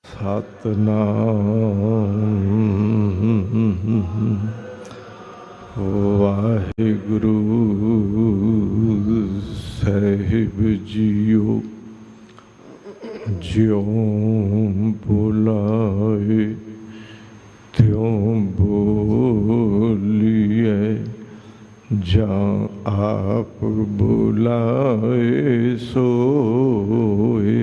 ਸਤਨਾਮ ਵਾਹਿਗੁਰੂ ਸਾਹਿਬ JIO. ਜਿਉਂ ਬੁਲਾਏ ਤਿਉਂ ਬੋਲੀਏ, ਜਾਂ ਆਪ ਬੁਲਾਏ ਸੋਏ।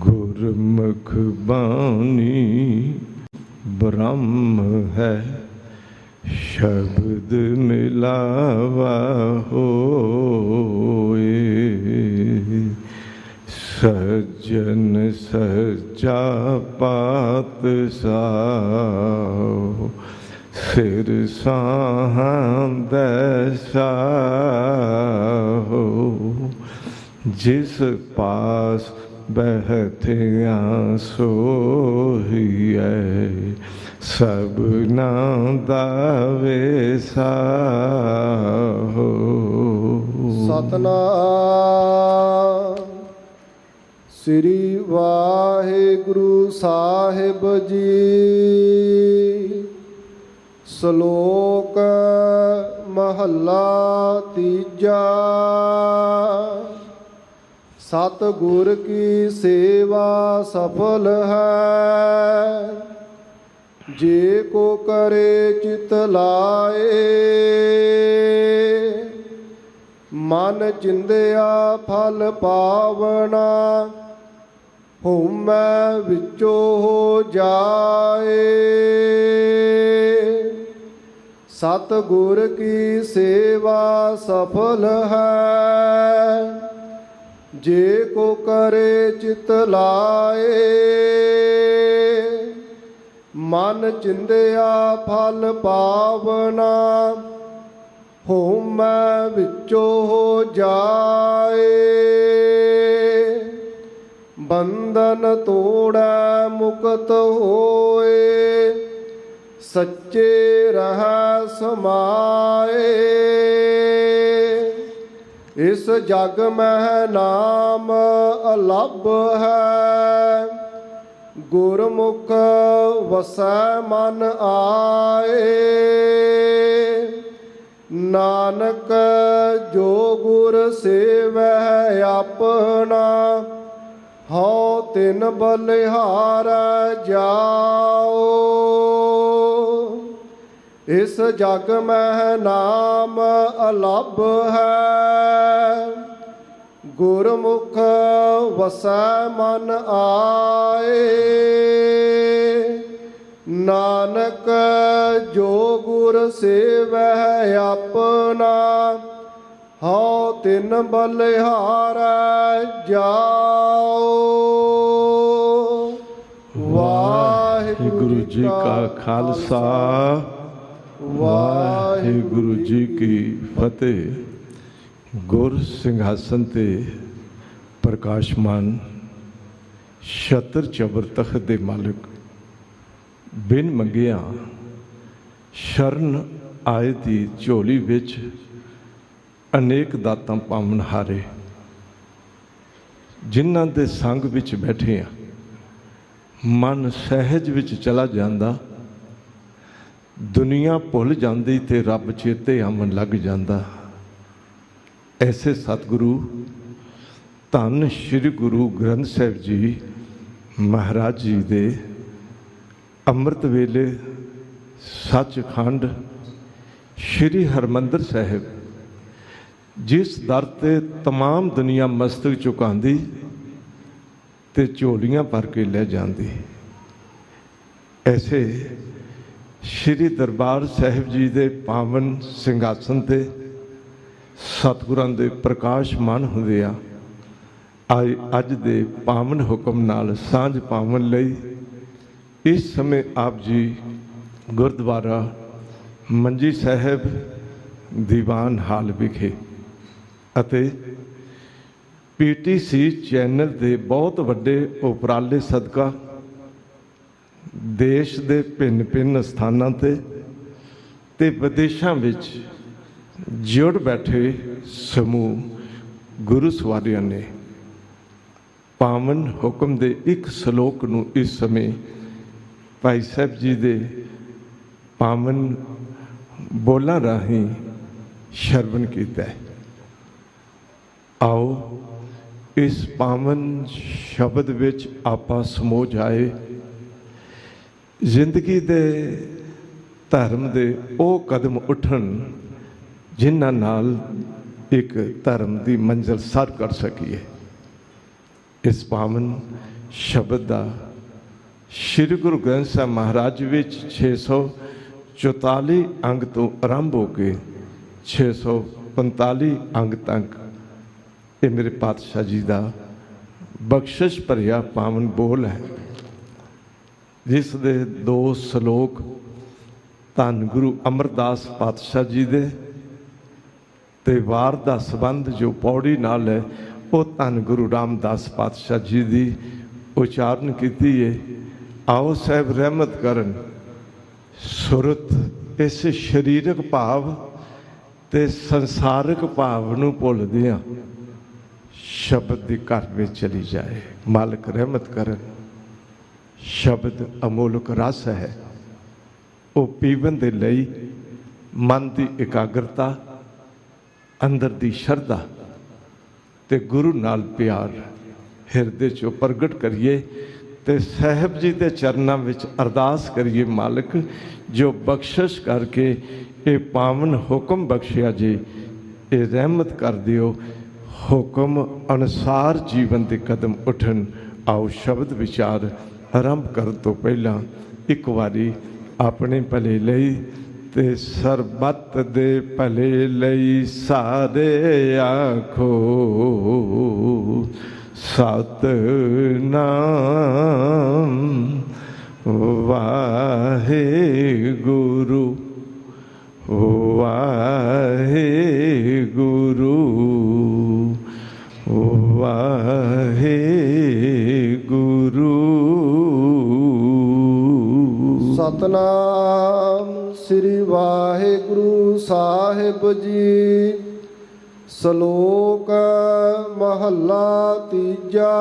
ਗੁਰਮੁਖ ਬਾਣੀ ਬ੍ਰਹਮ ਹੈ, ਸ਼ਬਦ ਮਿਲਾਵਾ ਹੋਏ। ਸੱਜਣ ਸੱਚਾ ਪਾਤਸ਼ਾਹ, ਸਿਰ ਸਾਂਹਦਾ ਸਾਹੋ। ਜਿਸ ਪਾਸ ਬਹਿਠਿਆ ਸੋਹੀਐ, ਸਭਨਾਂ ਦਾ ਵੇਸਾਹੋ। ਸਤਨਾਮ ਸ੍ਰੀ ਵਾਹਿਗੁਰੂ ਸਾਹਿਬ ਜੀ। ਸ਼ਲੋਕ ਮਹੱਲਾ ਤੀਜਾ। ਸਤਿਗੁਰ ਕੀ ਸੇਵਾ ਸਫਲ ਹੈ, ਜੇ ਕੋ ਕਰੇ ਚਿਤ ਲਾਏ। ਮਨ ਚਿੰਦਿਆ ਫਲ ਪਾਵਣਾ, ਹਉਮੈ ਵਿੱਚੋ ਹੋ ਜਾਏ। ਸਤਿਗੁਰ ਕੀ ਸੇਵਾ ਸਫਲ ਹੈ, ਜੇ ਕੋ ਕਰੇ ਚਿਤ ਲਾਏ। ਮਨ ਚਿੰਦਿਆ ਫਲ ਪਾਵਣਾ, ਹਉਮੈ ਵਿੱਚੋ ਹੋ ਜਾਏ। ਬੰਧਨ ਤੋੜੈ ਮੁਕਤ ਹੋਏ, ਸੱਚੇ ਰਹਿ ਸਮਾਏ। ਇਸ ਜਗ ਮਹਿ ਨਾਮ ਅਲੱਭ ਹੈ, ਗੁਰਮੁਖ ਵਸੈ ਮਨ ਆਏ। ਨਾਨਕ ਜੋ ਗੁਰ ਸੇਵੈ ਆਪਣਾ, ਹਉ ਤਿਨ ਬਲਿਹਾਰੈ ਜਾਓ। ਇਸ ਜਗ ਮਹਿ ਨਾਮ ਅਲੱਭ ਹੈ, ਗੁਰਮੁਖ ਵਸੈ ਮਨ ਆਏ। ਨਾਨਕ ਜੋ ਗੁਰ ਸੇਵੈ ਆਪਣਾ, ਹਉ ਤਿਨ ਬਲਿਹਾਰੈ ਜਾਓ। ਵਾਹਿਗੁਰੂ ਜੀ ਕਾ ਖਾਲਸਾ, ਵਾਹਿਗੁਰੂ ਜੀ ਕੀ ਫਤਿਹ। ਗੁਰ ਸਿੰਘਾਸਨ ਤੇ ਪ੍ਰਕਾਸ਼ਮਾਨ ਛਤਰ ਚਬਰ ਤਖਤ ਦੇ ਮਾਲਕ, ਬਿਨ ਮੰਗਿਆ ਸ਼ਰਨ ਆਏ ਦੀ ਝੋਲੀ ਵਿੱਚ ਅਨੇਕ ਦਾਤਾਂ ਪਾਵਨ ਹਾਰੇ। ਜਿਨ੍ਹਾਂ ਦੇ ਸੰਗ ਵਿੱਚ ਬੈਠੇ ਆ, ਮਨ ਸਹਿਜ ਵਿੱਚ ਚਲਾ ਜਾਂਦਾ, ਦੁਨੀਆ ਭੁੱਲ ਜਾਂਦੀ ਤੇ ਰੱਬ ਚੇਤੇ ਆਉਣ ਲੱਗ ਜਾਂਦਾ। ਐਸੇ ਸਤਿਗੁਰੂ ਧੰਨ ਸ਼੍ਰੀ ਗੁਰੂ ਗ੍ਰੰਥ ਸਾਹਿਬ ਜੀ ਮਹਾਰਾਜ ਜੀ ਦੇ ਅੰਮ੍ਰਿਤ ਵੇਲੇ ਸੱਚਖੰਡ ਸ਼੍ਰੀ ਹਰਿਮੰਦਰ ਸਾਹਿਬ, ਜਿਸ ਦਰ ਤੇ ਤਮਾਮ ਦੁਨੀਆ ਮਸਤਕ ਝੁਕਾਉਂਦੀ ਤੇ ਝੋਲੀਆਂ ਭਰ ਕੇ ਲੈ ਜਾਂਦੀ, ਐਸੇ ਸ਼੍ਰੀ ਦਰਬਾਰ ਸਾਹਿਬ ਜੀ ਦੇ ਪਾਵਨ ਸਿੰਘਾਸਨ ਤੇ ਸਤਿਗੁਰਾਂ ਦੇ ਪ੍ਰਕਾਸ਼ਮਾਨ ਹੁੰਦੇ ਆ। ਅੱਜ ਦੇ ਪਾਵਨ ਹੁਕਮ ਨਾਲ ਸਾਂਝ ਪਾਵਨ ਲਈ ਇਸ ਸਮੇਂ ਆਪ ਜੀ ਗੁਰਦੁਆਰਾ ਮੰਜੀ ਸਾਹਿਬ ਦੀਵਾਨ ਹਾਲ ਵਿਖੇ ਅਤੇ PTC ਚੈਨਲ ਦੇ ਬਹੁਤ ਵੱਡੇ ਉਪਰਾਲੇ ਸਦਕਾ ਦੇਸ਼ ਦੇ ਭਿੰਨ ਸਥਾਨਾਂ ਤੇ ਵਿਦੇਸ਼ਾਂ ਵਿੱਚ ਜੁੜ ਬੈਠੇ ਸਮੂਹ ਗੁਰੂ ਸਵਾਰੀਆਂ ਨੇ ਪਾਵਨ ਹੁਕਮ ਦੇ ਇੱਕ ਸ਼ਲੋਕ ਨੂੰ ਇਸ ਸਮੇਂ ਭਾਈ ਸਾਹਿਬ ਜੀ ਦੇ ਪਾਵਨ ਬੋਲਾਂ ਰਾਹੀਂ ਸ਼ਰਵਣ ਕੀਤਾ ਹੈ। ਆਓ ਇਸ ਪਾਵਨ ਸ਼ਬਦ ਵਿੱਚ ਆਪਾਂ ਸਮੋ ਜਾਏ। ਜ਼ਿੰਦਗੀ ਦੇ ਧਰਮ ਦੇ ਉਹ ਕਦਮ ਉੱਠਣ ਜਿਨ੍ਹਾਂ ਨਾਲ ਇੱਕ ਧਰਮ ਦੀ ਮੰਜ਼ਿਲ ਸਰ ਕਰ ਸਕੀਏ। ਇਸ ਪਾਵਨ ਸ਼ਬਦ ਦਾ ਸ਼੍ਰੀ ਗੁਰੂ ਗ੍ਰੰਥ ਸਾਹਿਬ ਮਹਾਰਾਜ ਵਿੱਚ 644 ਅੰਗ ਤੋਂ ਆਰੰਭ ਹੋ ਕੇ 645 ਅੰਗ ਤੱਕ ਇਹ ਮੇਰੇ ਪਾਤਸ਼ਾਹ ਜੀ ਦਾ ਬਖਸ਼ਿਸ਼ ਭਰਿਆ ਪਾਵਨ ਬੋਲ ਹੈ, ਜਿਸ ਦੇ 2 ਸ਼ਲੋਕ ਧੰਨ ਗੁਰੂ ਅਮਰਦਾਸ ਪਾਤਸ਼ਾਹ ਜੀ ਦੇ ਤੇ ਵਾਰ ਦਾ ਸੰਬੰਧ ਜੋ ਪੌੜੀ ਨਾਲ ਹੈ ਉਹ ਧੰਨ ਗੁਰੂ ਰਾਮਦਾਸ ਪਾਤਸ਼ਾਹ ਜੀ ਦੀ ਉਚਾਰਨ ਕੀਤੀ ਹੈ। ਆਓ ਸਾਹਿਬ ਰਹਿਮਤ ਕਰਨ। ਸੁਰਤ ਇਸ ਸਰੀਰਕ ਭਾਵ ਤੇ ਸੰਸਾਰਿਕ ਭਾਵ ਨੂੰ ਭੁੱਲਦਿਆਂ ਸ਼ਬਦ ਦੇ ਘਰ ਵਿੱਚ ਚਲੀ ਜਾਏ। ਮਾਲਕ ਰਹਿਮਤ ਕਰਨ। ਸ਼ਬਦ ਅਮੋਲਕ ਰਸ ਹੈ, ਉਹ ਪੀਵਨ ਦੇ ਲਈ ਮਨ ਦੀ ਇਕਾਗਰਤਾ, ਅੰਦਰ ਦੀ ਸ਼ਰਧਾ ਤੇ ਗੁਰੂ ਨਾਲ ਪਿਆਰ ਹਿਰਦੇ 'ਚੋਂ ਪ੍ਰਗਟ ਕਰੀਏ ਤੇ ਸਾਹਿਬ ਜੀ ਦੇ ਚਰਨਾਂ ਵਿੱਚ ਅਰਦਾਸ ਕਰੀਏ, ਮਾਲਕ ਜੋ ਬਖਸ਼ਿਸ਼ ਕਰਕੇ ਇਹ ਪਾਵਨ ਹੁਕਮ ਬਖਸ਼ਿਆ ਜੀ, ਇਹ ਰਹਿਮਤ ਕਰ ਦਿਓ, ਹੁਕਮ ਅਨੁਸਾਰ ਜੀਵਨ ਦੇ ਕਦਮ ਉੱਠਣ। ਆਓ ਸ਼ਬਦ ਵਿਚਾਰ ਆਰੰਭ ਕਰਨ ਤੋਂ ਪਹਿਲਾਂ ਇੱਕ ਵਾਰੀ ਆਪਣੇ ਭਲੇ ਲਈ ਤੇ ਸਰਬੱਤ ਦੇ ਭਲੇ ਲਈ ਸਾਰੇ ਆਖੋ ਸਤਿਨਾਮ ਵਾਹਿਗੁਰੂ ਵਾਹਿਗੁਰੂ ਵਾਹਿਗੁਰੂ। ਸਤਨਾਮ ਸ੍ਰੀ ਵਾਹਿਗੁਰੂ ਸਾਹਿਬ ਜੀ। ਸ਼ਲੋਕ ਮਹੱਲਾ ਤੀਜਾ।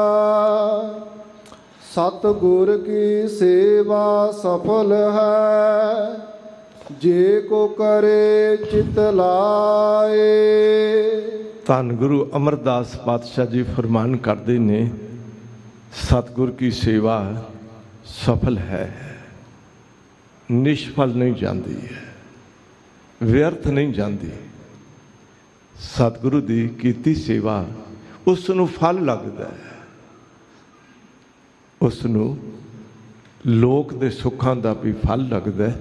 ਸਤਿਗੁਰ ਕੀ ਸੇਵਾ ਸਫਲ ਹੈ, ਜੇ ਕੋ ਕਰੇ ਚਿਤ ਲਾਏ। ਧੰਨ ਗੁਰੂ ਅਮਰਦਾਸ ਪਾਤਸ਼ਾਹ ਜੀ ਫਰਮਾਨ ਕਰਦੇ ਨੇ, ਸਤਿਗੁਰ ਕੀ ਸੇਵਾ ਸਫਲ ਹੈ, ਨਿਸ਼ਫਲ ਨਹੀਂ ਜਾਂਦੀ ਹੈ, ਵਿਅਰਥ ਨਹੀਂ ਜਾਂਦੀ। ਸਤਿਗੁਰੂ ਦੀ ਕੀਤੀ ਸੇਵਾ ਉਸ ਨੂੰ ਫਲ ਲੱਗਦਾ ਹੈ, ਉਸ ਨੂੰ ਲੋਕ ਦੇ ਸੁੱਖਾਂ ਦਾ ਵੀ ਫਲ ਲੱਗਦਾ ਹੈ,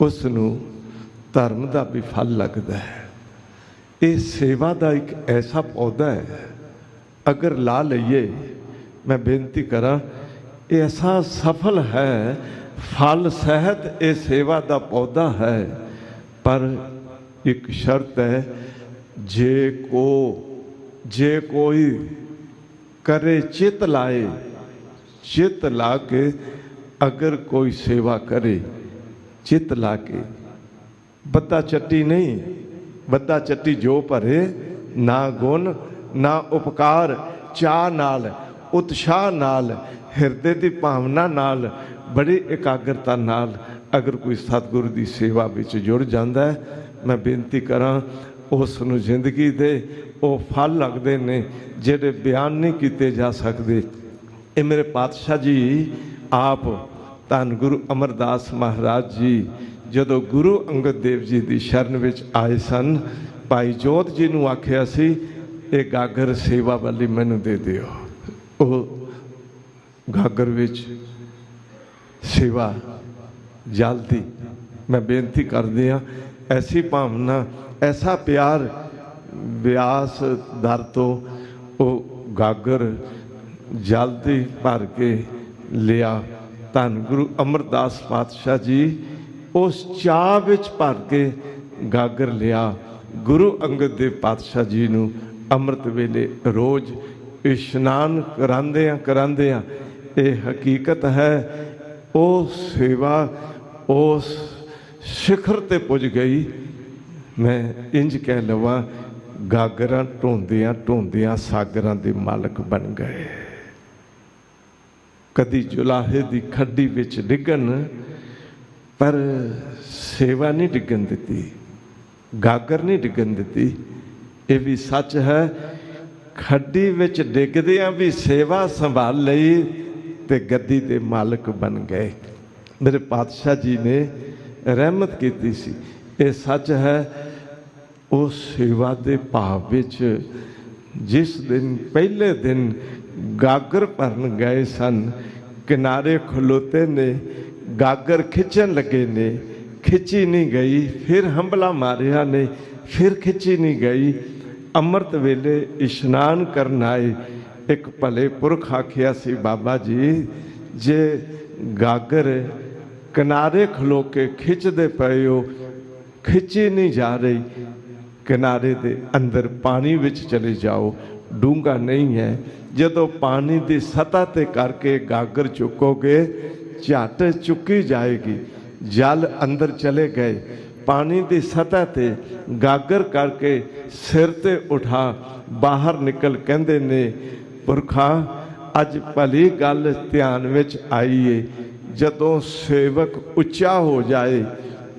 ਉਸ ਨੂੰ ਧਰਮ ਦਾ ਵੀ ਫਲ ਲੱਗਦਾ ਹੈ। ਇਹ ਸੇਵਾ ਦਾ ਇੱਕ ਐਸਾ ਪੌਦਾ ਹੈ, ਅਗਰ ਲਾ ਲਈਏ, ਮੈਂ ਬੇਨਤੀ ਕਰਾਂ, ਇਹ ਐਸਾ ਸਫਲ ਹੈ, ਫਲ ਸਹਿਤ ਇਹ ਸੇਵਾ ਦਾ ਪੌਦਾ ਹੈ। ਪਰ ਇੱਕ ਸ਼ਰਤ ਹੈ, ਜੇ ਕੋਈ करे चित लाए, चित ला के अगर कोई सेवा करे, चित ला के, बद्दा चट्टी नहीं, बद्दा चट्टी जो भरे, ना गुण ना उपकार, चाह नाल उत्साह नाल हिरदे की भावना नाल बड़ी एकाग्रता नाल अगर कोई सतगुरु की सेवा विच जुड़ जाता है, मैं बेनती करा उस नूं जिंदगी दे ਉਹ ਫਲ ਲੱਗਦੇ ਨੇ ਜਿਹੜੇ ਬਿਆਨ ਨਹੀਂ ਕੀਤੇ ਜਾ ਸਕਦੇ। ਇਹ ਮੇਰੇ ਪਾਤਸ਼ਾਹ ਜੀ ਆਪ ਧੰਨ ਗੁਰੂ ਅਮਰਦਾਸ ਮਹਾਰਾਜ ਜੀ ਜਦੋਂ ਗੁਰੂ ਅੰਗਦ ਦੇਵ ਜੀ ਦੀ ਸ਼ਰਨ ਵਿੱਚ ਆਏ ਸਨ, ਭਾਈ ਜੋਧ ਜੀ ਨੂੰ ਆਖਿਆ ਸੀ, ਇਹ ਗਾਗਰ ਸੇਵਾ ਵਾਲੀ ਮੈਨੂੰ ਦੇ ਦਿਓ। ਉਹ ਗਾਗਰ ਵਿੱਚ ਸੇਵਾ ਜਲਦੀ, ਮੈਂ ਬੇਨਤੀ ਕਰਦੇ ਹਾਂ, ਐਸੀ ਭਾਵਨਾ, ਐਸਾ ਪਿਆਰ ਬਿਆਸ ਦਰ ਤੋਂ ਉਹ ਗਾਗਰ ਜਲਦੀ ਭਰ ਕੇ ਲਿਆ। ਧੰਨ ਗੁਰੂ ਅਮਰਦਾਸ ਪਾਤਸ਼ਾਹ ਜੀ ਉਸ ਚਾਹ ਵਿੱਚ ਭਰ ਕੇ ਗਾਗਰ ਲਿਆ। ਗੁਰੂ ਅੰਗਦ ਦੇਵ ਪਾਤਸ਼ਾਹ ਜੀ ਨੂੰ ਅੰਮ੍ਰਿਤ ਵੇਲੇ ਰੋਜ਼ ਇਸ਼ਨਾਨ ਕਰਾਉਂਦਿਆਂ ਇਹ ਹਕੀਕਤ ਹੈ, ਉਹ ਸੇਵਾ ਉਸ ਸਿਖਰ ਤੇ ਪੁੱਜ ਗਈ। ਮੈਂ ਇੰਜ ਕਹਿ ਲਵਾਂ, ਗਾਗਰਾਂ ਢੋਂਦਿਆਂ ਢੋਂਦਿਆਂ ਸਾਗਰਾਂ ਦੇ ਮਾਲਕ ਬਣ ਗਏ। ਕਦੀ ਜੁਲਾਹੇ ਦੀ ਖੱਡੀ ਵਿੱਚ ਡਿੱਗਣ, ਪਰ ਸੇਵਾ ਨਹੀਂ ਡਿੱਗਣ ਦਿੱਤੀ, ਗਾਗਰ ਨਹੀਂ ਡਿੱਗਣ ਦਿੱਤੀ। ਇਹ ਵੀ ਸੱਚ ਹੈ, ਖੱਡੀ ਵਿੱਚ ਡਿੱਗਦਿਆਂ ਵੀ ਸੇਵਾ ਸੰਭਾਲ ਲਈ ਤੇ ਗੱਦੀ ਦੇ ਮਾਲਕ ਬਣ ਗਏ। ਮੇਰੇ ਪਾਤਸ਼ਾਹ ਜੀ ਨੇ ਰਹਿਮਤ ਕੀਤੀ ਸੀ। ਇਹ ਸੱਚ ਹੈ, ਉਸ ਸੇਵਾ ਦੇ ਭਾਵ ਵਿੱਚ ਜਿਸ ਦਿਨ ਪਹਿਲੇ ਦਿਨ ਗਾਗਰ ਭਰਨ ਗਏ ਸਨ, ਕਿਨਾਰੇ ਖਲੋਤੇ ਨੇ, ਗਾਗਰ ਖਿੱਚਣ ਲੱਗੇ ਨੇ, ਖਿੱਚੀ ਨਹੀਂ ਗਈ। ਫਿਰ ਹੰਬਲਾ ਮਾਰਿਆ ਨੇ, ਫਿਰ ਖਿੱਚੀ ਨਹੀਂ ਗਈ। ਅੰਮ੍ਰਿਤ ਵੇਲੇ ਇਸ਼ਨਾਨ ਕਰਨ ਆਏ, ਇੱਕ ਭਲੇ ਪੁਰਖ ਆਖਿਆ ਸੀ, ਬਾਬਾ ਜੀ ਜੇ ਗਾਗਰ ਕਿਨਾਰੇ ਖਲੋ ਕੇ ਖਿੱਚਦੇ ਪਏ ਹੋ, ਖਿੱਚੀ ਨਹੀਂ ਜਾ ਰਹੀ, ਕਿਨਾਰੇ ਦੇ ਅੰਦਰ ਪਾਣੀ ਵਿੱਚ ਚਲੇ ਜਾਓ, ਡੂੰਘਾ ਨਹੀਂ ਹੈ। ਜਦੋਂ ਪਾਣੀ ਦੀ ਸਤ੍ਹਾ ਤੇ ਕਰਕੇ ਗਾਗਰ ਚੁੱਕੋਗੇ, ਝੱਟ ਚੁੱਕੀ ਜਾਏਗੀ। ਜਲ ਅੰਦਰ ਚਲੇ ਗਏ, ਪਾਣੀ ਦੀ ਸਤ੍ਹਾ ਤੇ ਗਾਗਰ ਕਰਕੇ ਸਿਰ ਤੇ ਉਠਾ ਬਾਹਰ ਨਿਕਲ। ਕਹਿੰਦੇ ਨੇ ਪੁਰਖਾ, ਅੱਜ ਭਲੀ ਗੱਲ ਧਿਆਨ ਵਿੱਚ ਆਈ ਏ, ਜਦੋਂ ਸੇਵਕ ਉੱਚਾ ਹੋ ਜਾਏ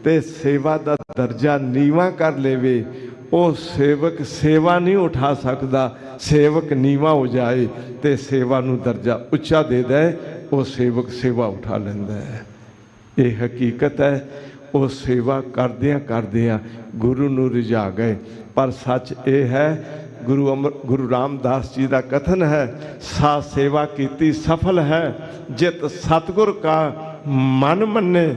ਤੇ ਸੇਵਾ ਦਾ ਦਰਜਾ ਨੀਵਾਂ ਕਰ ਲੇਵੇ, ਉਹ ਸੇਵਕ ਸੇਵਾ ਨਹੀਂ ਉਠਾ ਸਕਦਾ। ਸੇਵਕ ਨੀਵਾਂ ਹੋ ਜਾਏ ਤੇ ਸੇਵਾ ਨੂੰ ਦਰਜਾ ਉੱਚਾ ਦੇ ਦੇ, ਉਹ ਸੇਵਕ ਸੇਵਾ ਉਠਾ ਲੈਂਦਾ ਹੈ। ਇਹ ਹਕੀਕਤ ਹੈ। ਉਹ ਸੇਵਾ ਕਰਦਿਆਂ ਕਰਦਿਆਂ ਗੁਰੂ ਨੂੰ ਰਿਝਾ ਗਏ। ਪਰ ਸੱਚ ਇਹ ਹੈ, ਗੁਰੂ ਰਾਮਦਾਸ ਜੀ ਦਾ ਕਥਨ ਹੈ, ਸਾ ਸੇਵਾ ਕੀਤੀ ਸਫਲ ਹੈ, ਜਿਤ ਸਤਿਗੁਰ ਕਾ ਮਨ ਮੰਨੇ।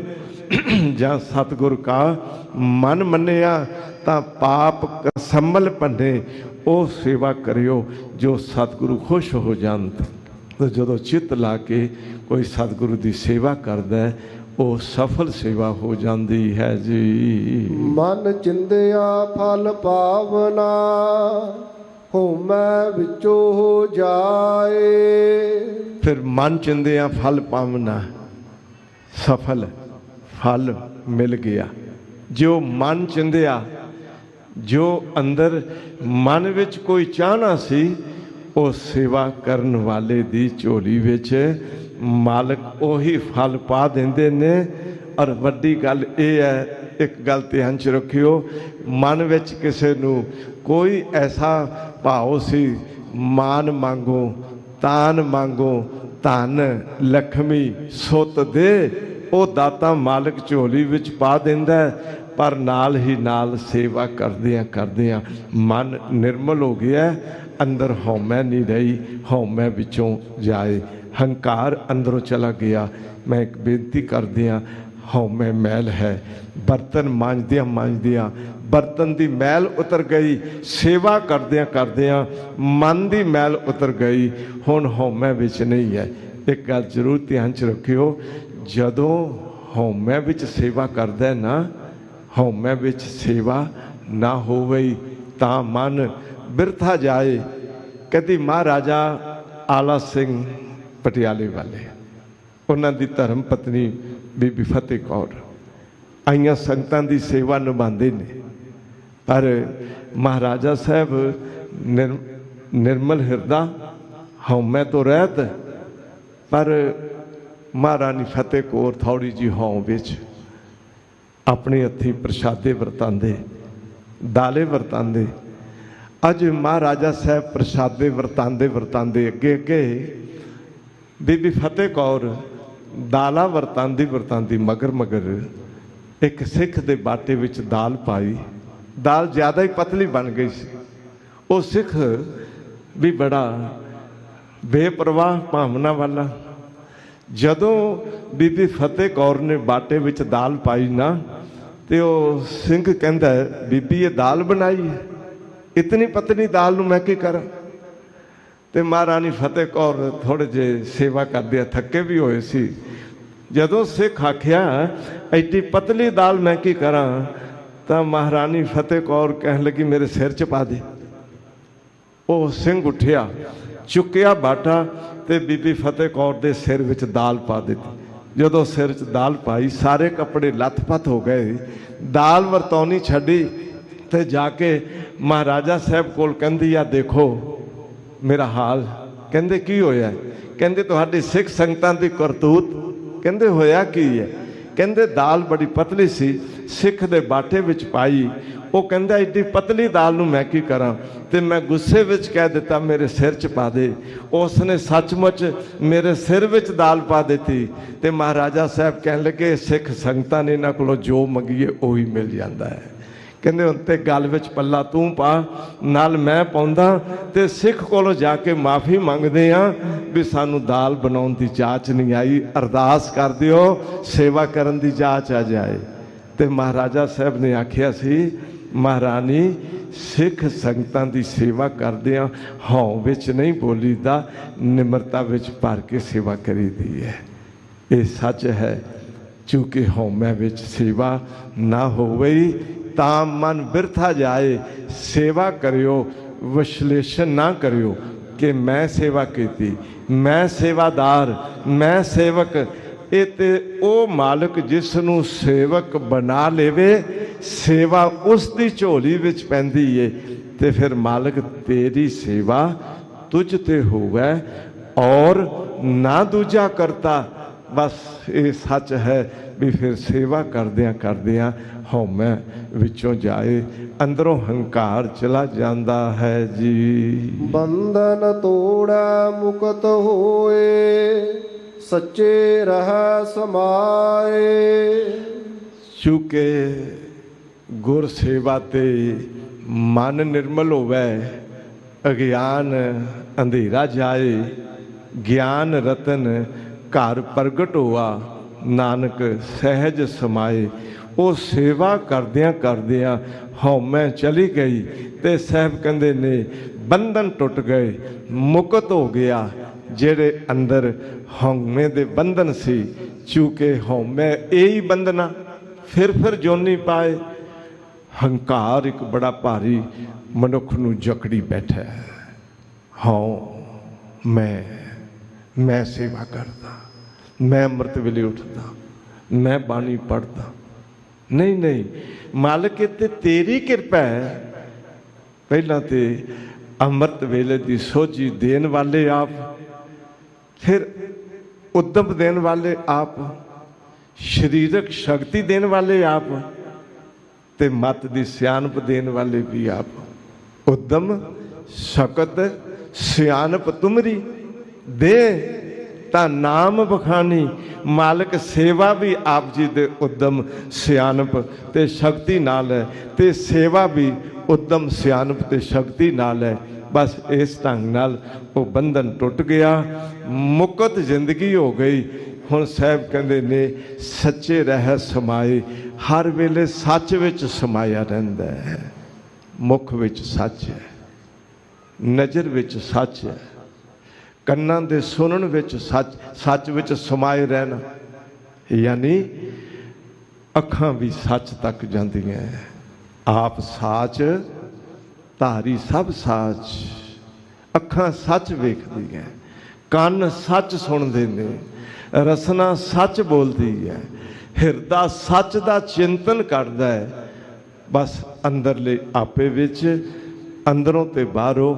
ਜਾਂ ਸਤਿਗੁਰ ਕਾ ਮਨ ਮੰਨਿਆ ਤਾਂ ਪਾਪ ਸੰਭਲ ਭੰਨੇ। ਉਹ ਸੇਵਾ ਕਰਿਓ ਜੋ ਸਤਿਗੁਰੂ ਖੁਸ਼ ਹੋ ਜਾਣ। ਤੇ ਜਦੋਂ ਚਿੱਤ ਲਾ ਕੇ ਕੋਈ ਸਤਿਗੁਰੂ ਦੀ ਸੇਵਾ ਕਰਦਾ, ਉਹ ਸਫਲ ਸੇਵਾ ਹੋ ਜਾਂਦੀ ਹੈ ਜੀ। ਮਨ ਚਿੰਦਿਆ ਫਲ ਪਾਵਨਾ, ਹੋਮੈ ਵਿੱਚੋਂ ਹੋ ਜਾਏ। ਫਿਰ ਮਨ ਚਿੰਦਿਆ ਫਲ ਪਾਵਨਾ, ਸਫਲ ਫਲ ਮਿਲ ਗਿਆ। ਜੋ ਮਨ ਚਿੰਦਿਆ, ਜੋ ਅੰਦਰ ਮਨ ਵਿੱਚ ਕੋਈ ਚਾਹਨਾ ਸੀ, ਉਹ ਸੇਵਾ ਕਰਨ ਵਾਲੇ ਦੀ ਝੋਲੀ ਵਿੱਚ ਮਾਲਕ ਉਹੀ ਫਲ ਪਾ ਦਿੰਦੇ ਨੇ। ਔਰ ਵੱਡੀ ਗੱਲ ਇਹ ਹੈ, ਇੱਕ ਗੱਲ ਧਿਆਨ 'ਚ ਰੱਖਿਓ, ਮਨ ਵਿੱਚ ਕਿਸੇ ਨੂੰ ਕੋਈ ਐਸਾ ਭਾਵ ਸੀ, ਮਾਨ ਮੰਗੋ, ਤਾਨ ਮੰਗੋ, ਧਨ ਲక్ష్ਮੀ ਸੁੱਤ ਦੇ, ਉਹ ਦਾਤਾ ਮਾਲਕ ਝੋਲੀ ਵਿੱਚ ਪਾ ਦਿੰਦਾ। ਪਰ ਨਾਲ ਹੀ ਨਾਲ ਸੇਵਾ ਕਰਦਿਆਂ ਕਰਦਿਆਂ ਮਨ ਨਿਰਮਲ ਹੋ ਗਿਆ, ਅੰਦਰ ਹਉਮੈ ਨਹੀਂ ਰਹੀ, ਹਉਮੈ ਵਿੱਚੋਂ ਜਾਏ, ਹੰਕਾਰ ਅੰਦਰੋਂ ਚਲਾ ਗਿਆ। ਮੈਂ ਇੱਕ ਬੇਨਤੀ ਕਰਦਿਆਂ, ਹਉਮੈ ਮੈਲ ਹੈ, ਬਰਤਨ ਮਾਂਜਦਿਆਂ ਮਾਂਜਦਿਆਂ ਬਰਤਨ ਦੀ ਮੈਲ ਉਤਰ ਗਈ, ਸੇਵਾ ਕਰਦਿਆਂ ਕਰਦਿਆਂ ਮਨ ਦੀ ਮੈਲ ਉਤਰ ਗਈ, ਹੁਣ ਹਉਮੈ ਵਿੱਚ ਨਹੀਂ ਹੈ। ਇੱਕ ਗੱਲ ਜ਼ਰੂਰ ਧਿਆਨ 'ਚ ਰੱਖਿਓ, ਜਦੋਂ ਹਉਮੈ ਵਿੱਚ ਸੇਵਾ ਕਰਦਾ ਨਾ, ਹਉਮੈ ਵਿੱਚ ਸੇਵਾ ਨਾ ਹੋਵੇ ਤਾਂ ਮਨ ਬਿਰਥਾ ਜਾਏ। ਕਦੀ ਮਹਾਰਾਜਾ ਆਲਾ ਸਿੰਘ ਪਟਿਆਲੇ ਵਾਲੇ, ਉਹਨਾਂ ਦੀ ਧਰਮ ਪਤਨੀ ਬੀਬੀ ਫਤਿਹ ਕੌਰ ਆਈਆਂ ਸੰਗਤਾਂ ਦੀ ਸੇਵਾ ਨਿਭਾਉਂਦੇ ਨੇ। ਪਰ ਮਹਾਰਾਜਾ ਸਾਹਿਬ ਨਿਰਮਲ ਹਿਰਦਾ, ਹਉਮੈ ਤੋਂ ਰਹਿਤ, ਪਰ ਮਹਾਰਾਣੀ ਫਤਿਹ ਕੌਰ ਥੋੜੀ ਜਿਹੀ ਹਉ ਵਿੱਚ ਆਪਣੇ ਹੱਥੀਂ ਪ੍ਰਸ਼ਾਦੇ ਵਰਤਾਉਂਦੇ, ਦਾਲੇ ਵਰਤਾਉਂਦੇ। ਅੱਜ ਮਹਾਰਾਜਾ ਸਾਹਿਬ ਪ੍ਰਸ਼ਾਦੇ ਵਰਤਾਉਂਦੇ ਵਰਤਾਉਂਦੇ ਅੱਗੇ ਅੱਗੇ ਬੀਬੀ ਫਤਿਹ ਕੌਰ ਦਾਲਾਂ ਵਰਤਾਉਂਦੀ ਵਰਤਾਉਂਦੀ ਮਗਰ ਮਗਰ ਇੱਕ ਸਿੱਖ ਦੇ ਬਾਟੇ ਵਿੱਚ ਦਾਲ ਪਾਈ। ਦਾਲ ਜ਼ਿਆਦਾ ਹੀ ਪਤਲੀ ਬਣ ਗਈ ਸੀ। ਉਹ ਸਿੱਖ ਵੀ ਬੜਾ ਬੇਪਰਵਾਹ ਭਾਵਨਾ ਵਾਲਾ। ਜਦੋਂ ਬੀਬੀ ਫਤਿਹ ਕੌਰ ਨੇ ਬਾਟੇ ਵਿੱਚ ਦਾਲ ਪਾਈ ਨਾ, ਤੇ ਉਹ ਸਿੰਘ ਕਹਿੰਦਾ, ਬੀਬੀ ਇਹ ਦਾਲ ਬਣਾਈ ਹੈ, ਇਤਨੀ ਪਤਲੀ ਦਾਲ ਨੂੰ ਮੈਂ ਕੀ ਕਰਾਂ। ਤੇ ਮਹਾਰਾਣੀ ਫਤਿਹ ਕੌਰ ਥੋੜੇ ਜਿਹੇ ਸੇਵਾ ਕਰਦੇ ਥੱਕੇ ਵੀ ਹੋਏ ਸੀ। ਜਦੋਂ ਸਿੱਖ ਆਖਿਆ ਐਡੀ ਪਤਲੀ ਦਾਲ ਮੈਂ ਕੀ ਕਰਾਂ, ਤਾਂ ਮਹਾਰਾਣੀ ਫਤਿਹ ਕੌਰ ਕਹਿਣ ਲੱਗੀ, ਮੇਰੇ ਸਿਰ 'ਚ ਪਾ ਦੇ। ਉਹ ਸਿੰਘ ਉੱਠਿਆ, ਚੁੱਕਿਆ ਬਾਟਾ ਤੇ ਬੀਬੀ ਫਤਿਹ ਕੌਰ ਦੇ ਸਿਰ ਵਿੱਚ ਦਾਲ ਪਾ ਦਿੱਤੀ। ਜਦੋਂ ਸਿਰ 'ਚ ਦਾਲ ਪਾਈ, ਸਾਰੇ ਕੱਪੜੇ ਲੱਥ-ਪੱਥ ਹੋ ਗਏ, ਦਾਲ ਵਰਤਾਉਣੀ ਛੱਡੀ ਤੇ ਜਾ ਕੇ ਮਹਾਰਾਜਾ ਸਾਹਿਬ ਕੋਲ ਕਹਿੰਦੀ ਆ, ਦੇਖੋ ਮੇਰਾ ਹਾਲ। ਕਹਿੰਦੇ ਕੀ ਹੋਇਆ? ਕਹਿੰਦੇ ਤੁਹਾਡੀ ਸਿੱਖ ਸੰਗਤਾਂ ਦੀ ਕਰਤੂਤ। ਕਹਿੰਦੇ ਹੋਇਆ ਕੀ ਹੈ? ਕਹਿੰਦੇ ਦਾਲ ਬੜੀ ਪਤਲੀ ਸੀ, ਸਿੱਖ ਦੇ ਬਾਟੇ ਵਿੱਚ ਪਾਈ। ਉਹ ਕਹਿੰਦਾ ਏਡੀ ਪਤਲੀ ਦਾਲ ਨੂੰ ਮੈਂ ਕੀ ਕਰਾਂ, ਤੇ ਮੈਂ ਗੁੱਸੇ ਵਿੱਚ ਕਹਿ ਦਿੱਤਾ ਮੇਰੇ ਸਿਰ 'ਚ ਪਾ ਦੇ। ਉਸ ਨੇ ਸੱਚਮੁੱਚ ਮੇਰੇ ਸਿਰ ਵਿੱਚ ਦਾਲ ਪਾ ਦਿੱਤੀ। ਤੇ ਮਹਾਰਾਜਾ ਸਾਹਿਬ ਕਹਿਣ ਲੱਗੇ ਸਿੱਖ ਸੰਗਤਾਂ ਨੇ ਇਹਨਾਂ ਕੋਲੋਂ ਜੋ ਮੰਗੀਏ ਉਹੀ ਮਿਲ ਜਾਂਦਾ ਹੈ। ਕਹਿੰਦੇ ਹੁਣ ਤੇ ਗੱਲ ਵਿੱਚ ਪੱਲਾ ਤੂੰ ਪਾ, ਨਾਲ ਮੈਂ ਪਾਉਂਦਾ, ਤੇ ਸਿੱਖ ਕੋਲੋਂ ਜਾ ਕੇ ਮਾਫੀ ਮੰਗਦੇ ਆ ਵੀ ਸਾਨੂੰ ਦਾਲ ਬਣਾਉਣ ਦੀ ਜਾਚ ਨਹੀਂ ਆਈ, ਅਰਦਾਸ ਕਰ ਦਿਓ ਸੇਵਾ ਕਰਨ ਦੀ ਜਾਚ ਆ ਜਾਏ। ਤੇ ਮਹਾਰਾਜਾ ਸਾਹਿਬ ਨੇ ਆਖਿਆ ਸੀ, ਮਹਾਰਾਣੀ ਸਿੱਖ ਸੰਗਤਾਂ ਦੀ ਸੇਵਾ ਕਰਦੇ ਆ, ਹਉ ਵਿੱਚ ਨਹੀਂ ਬੋਲੀਦਾ, ਨਿਮਰਤਾ ਵਿੱਚ ਭਰ ਕੇ ਸੇਵਾ ਕਰੀਦੀ ਹੈ। ਇਹ ਸੱਚ ਹੈ। ਚੂੰਕਿ ਹਉਮੈ ਵਿੱਚ ਸੇਵਾ ਨਾ ਹੋਵੇ ਤਾਂ ਮਨ ਬਿਰਥਾ ਜਾਏ। ਸੇਵਾ ਕਰਿਓ, ਵਿਸ਼ਲੇਸ਼ਣ ਨਾ ਕਰਿਓ ਕਿ ਮੈਂ ਸੇਵਾ ਕੀਤੀ, ਮੈਂ ਸੇਵਾਦਾਰ, ਮੈਂ ਸੇਵਕ। ਇਹ ਤੇ ਉਹ ਮਾਲਕ ਜਿਸ ਨੂੰ ਸੇਵਕ ਬਣਾ ਲੇਵੇ, ਸੇਵਾ ਉਸ ਦੀ ਝੋਲੀ ਵਿੱਚ ਪੈਂਦੀ ਏ, ਤੇ ਫਿਰ ਮਾਲਕ ਤੇਰੀ ਸੇਵਾ ਤੁਝ ਤੇ ਹੋਵੇ ਔਰ ਨਾ ਦੂਜਾ ਕਰਤਾ। ਬਸ ਇਹ ਸੱਚ ਹੈ ਵੀ ਫਿਰ ਸੇਵਾ ਕਰਦਿਆਂ ਕਰਦਿਆਂ ਹਉਮੈ ਵਿੱਚੋਂ ਜਾਏ, ਅੰਦਰੋਂ ਹੰਕਾਰ ਚਲਾ ਜਾਂਦਾ ਹੈ ਜੀ। ਬੰਧਨ ਤੋੜਾ ਮੁਕਤ ਹੋਏ, ਸੱਚੇ ਰਹਿ ਸਮਾਏ। ਚੂੰਕਿ ਗੁਰ ਸੇਵਾ ਤੇ ਮਨ ਨਿਰਮਲ ਹੋਵੇ, ਅਗਿਆਨ ਅੰਧੇਰਾ ਜਾਏ, ਗਿਆਨ ਰਤਨ ਘਰ ਪ੍ਰਗਟ ਹੋਆ, ਨਾਨਕ ਸਹਿਜ ਸਮਾਏ। ਉਹ ਸੇਵਾ ਕਰਦਿਆਂ ਕਰਦਿਆਂ ਹਉਮੈ ਚਲੀ ਗਈ, ਤੇ ਸਾਹਿਬ ਕਹਿੰਦੇ ਨੇ ਬੰਧਨ ਟੁੱਟ ਗਏ, ਮੁਕਤ ਹੋ ਗਿਆ। ਜਿਹੜੇ ਅੰਦਰ ਹਉਮੈ ਦੇ ਬੰਧਨ ਸੀ, ਚੂੰਕਿ ਹਉਮੈ ਇਹੀ ਬੰਧਨਾ ਫਿਰ ਜੋਨੀ ਪਾਏ। ਹੰਕਾਰ ਇੱਕ ਬੜਾ ਭਾਰੀ ਮਨੁੱਖ ਨੂੰ ਜਕੜੀ ਬੈਠਾ ਹੈ। ਮੈਂ ਸੇਵਾ ਕਰਦਾ, ਮੈਂ ਅੰਮ੍ਰਿਤ ਵੇਲੇ ਉੱਠਦਾ, ਮੈਂ ਬਾਣੀ ਪੜ੍ਹਦਾ। ਨਹੀਂ, ਮਾਲਕ ਤੇ ਤੇਰੀ ਕਿਰਪਾ ਹੈ। ਪਹਿਲਾਂ ਤੇ ਅੰਮ੍ਰਿਤ ਵੇਲੇ ਦੀ ਸੋਝੀ ਦੇਣ ਵਾਲੇ ਆਪ, ਫਿਰ ਉਦਮ ਦੇਣ ਵਾਲੇ ਆਪ, ਸਰੀਰਕ ਸ਼ਕਤੀ ਦੇਣ ਵਾਲੇ ਆਪ, ਤੇ ਮਤ ਦੀ ਸਿਆਣਪ ਦੇਣ ਵਾਲੇ ਵੀ ਆਪ। ਉਦਮ ਸ਼ਕਤ ਸਿਆਣਪ ਤੁਮਰੀ ਦੇ ਤਾਂ ਨਾਮ ਬਖਾਨੀ। ਮਾਲਕ ਸੇਵਾ ਵੀ ਆਪ ਜੀ ਦੇ ਉਦਮ ਸਿਆਣਪ ਤੇ ਸ਼ਕਤੀ ਨਾਲ ਹੈ, ਤੇ ਸੇਵਾ ਵੀ ਉਦਮ ਸਿਆਣਪ ਤੇ ਸ਼ਕਤੀ ਨਾਲ ਹੈ। ਬਸ ਇਸ ਢੰਗ ਨਾਲ ਉਹ ਬੰਧਨ ਟੁੱਟ ਗਿਆ, ਮੁਕਤ ਜ਼ਿੰਦਗੀ ਹੋ ਗਈ। ਹੁਣ ਸਾਹਿਬ ਕਹਿੰਦੇ ਨੇ ਸੱਚੇ ਰਹਿ ਸਮਾਏ। ਹਰ ਵੇਲੇ ਸੱਚ ਵਿੱਚ ਸਮਾਇਆ ਰਹਿੰਦਾ ਹੈ। ਮੁਖ ਵਿੱਚ ਸੱਚ ਹੈ, ਨਜ਼ਰ ਵਿੱਚ ਸੱਚ ਹੈ, ਕੰਨਾਂ ਦੇ ਸੁਣਨ ਵਿੱਚ ਸੱਚ, ਸੱਚ ਵਿੱਚ ਸਮਾਏ ਰਹਿਣਾ। ਯਾਨੀ ਅੱਖਾਂ ਵੀ ਸੱਚ ਤੱਕ ਜਾਂਦੀਆਂ। ਆਪ ਸਾਚ ਧਾਰੀ ਸਭ ਸਾਚ। ਅੱਖਾਂ ਸੱਚ ਵੇਖਦੀਆਂ, ਕੰਨ ਸੱਚ ਸੁਣਦੇ ਨੇ, ਰਸਨਾ ਸੱਚ ਬੋਲਦੀ ਹੈ, ਹਿਰਦਾ ਸੱਚ ਦਾ ਚਿੰਤਨ ਕਰਦਾ ਹੈ। ਬਸ ਅੰਦਰਲੇ ਆਪੇ ਵਿੱਚ, ਅੰਦਰੋਂ ਤੇ ਬਾਹਰੋਂ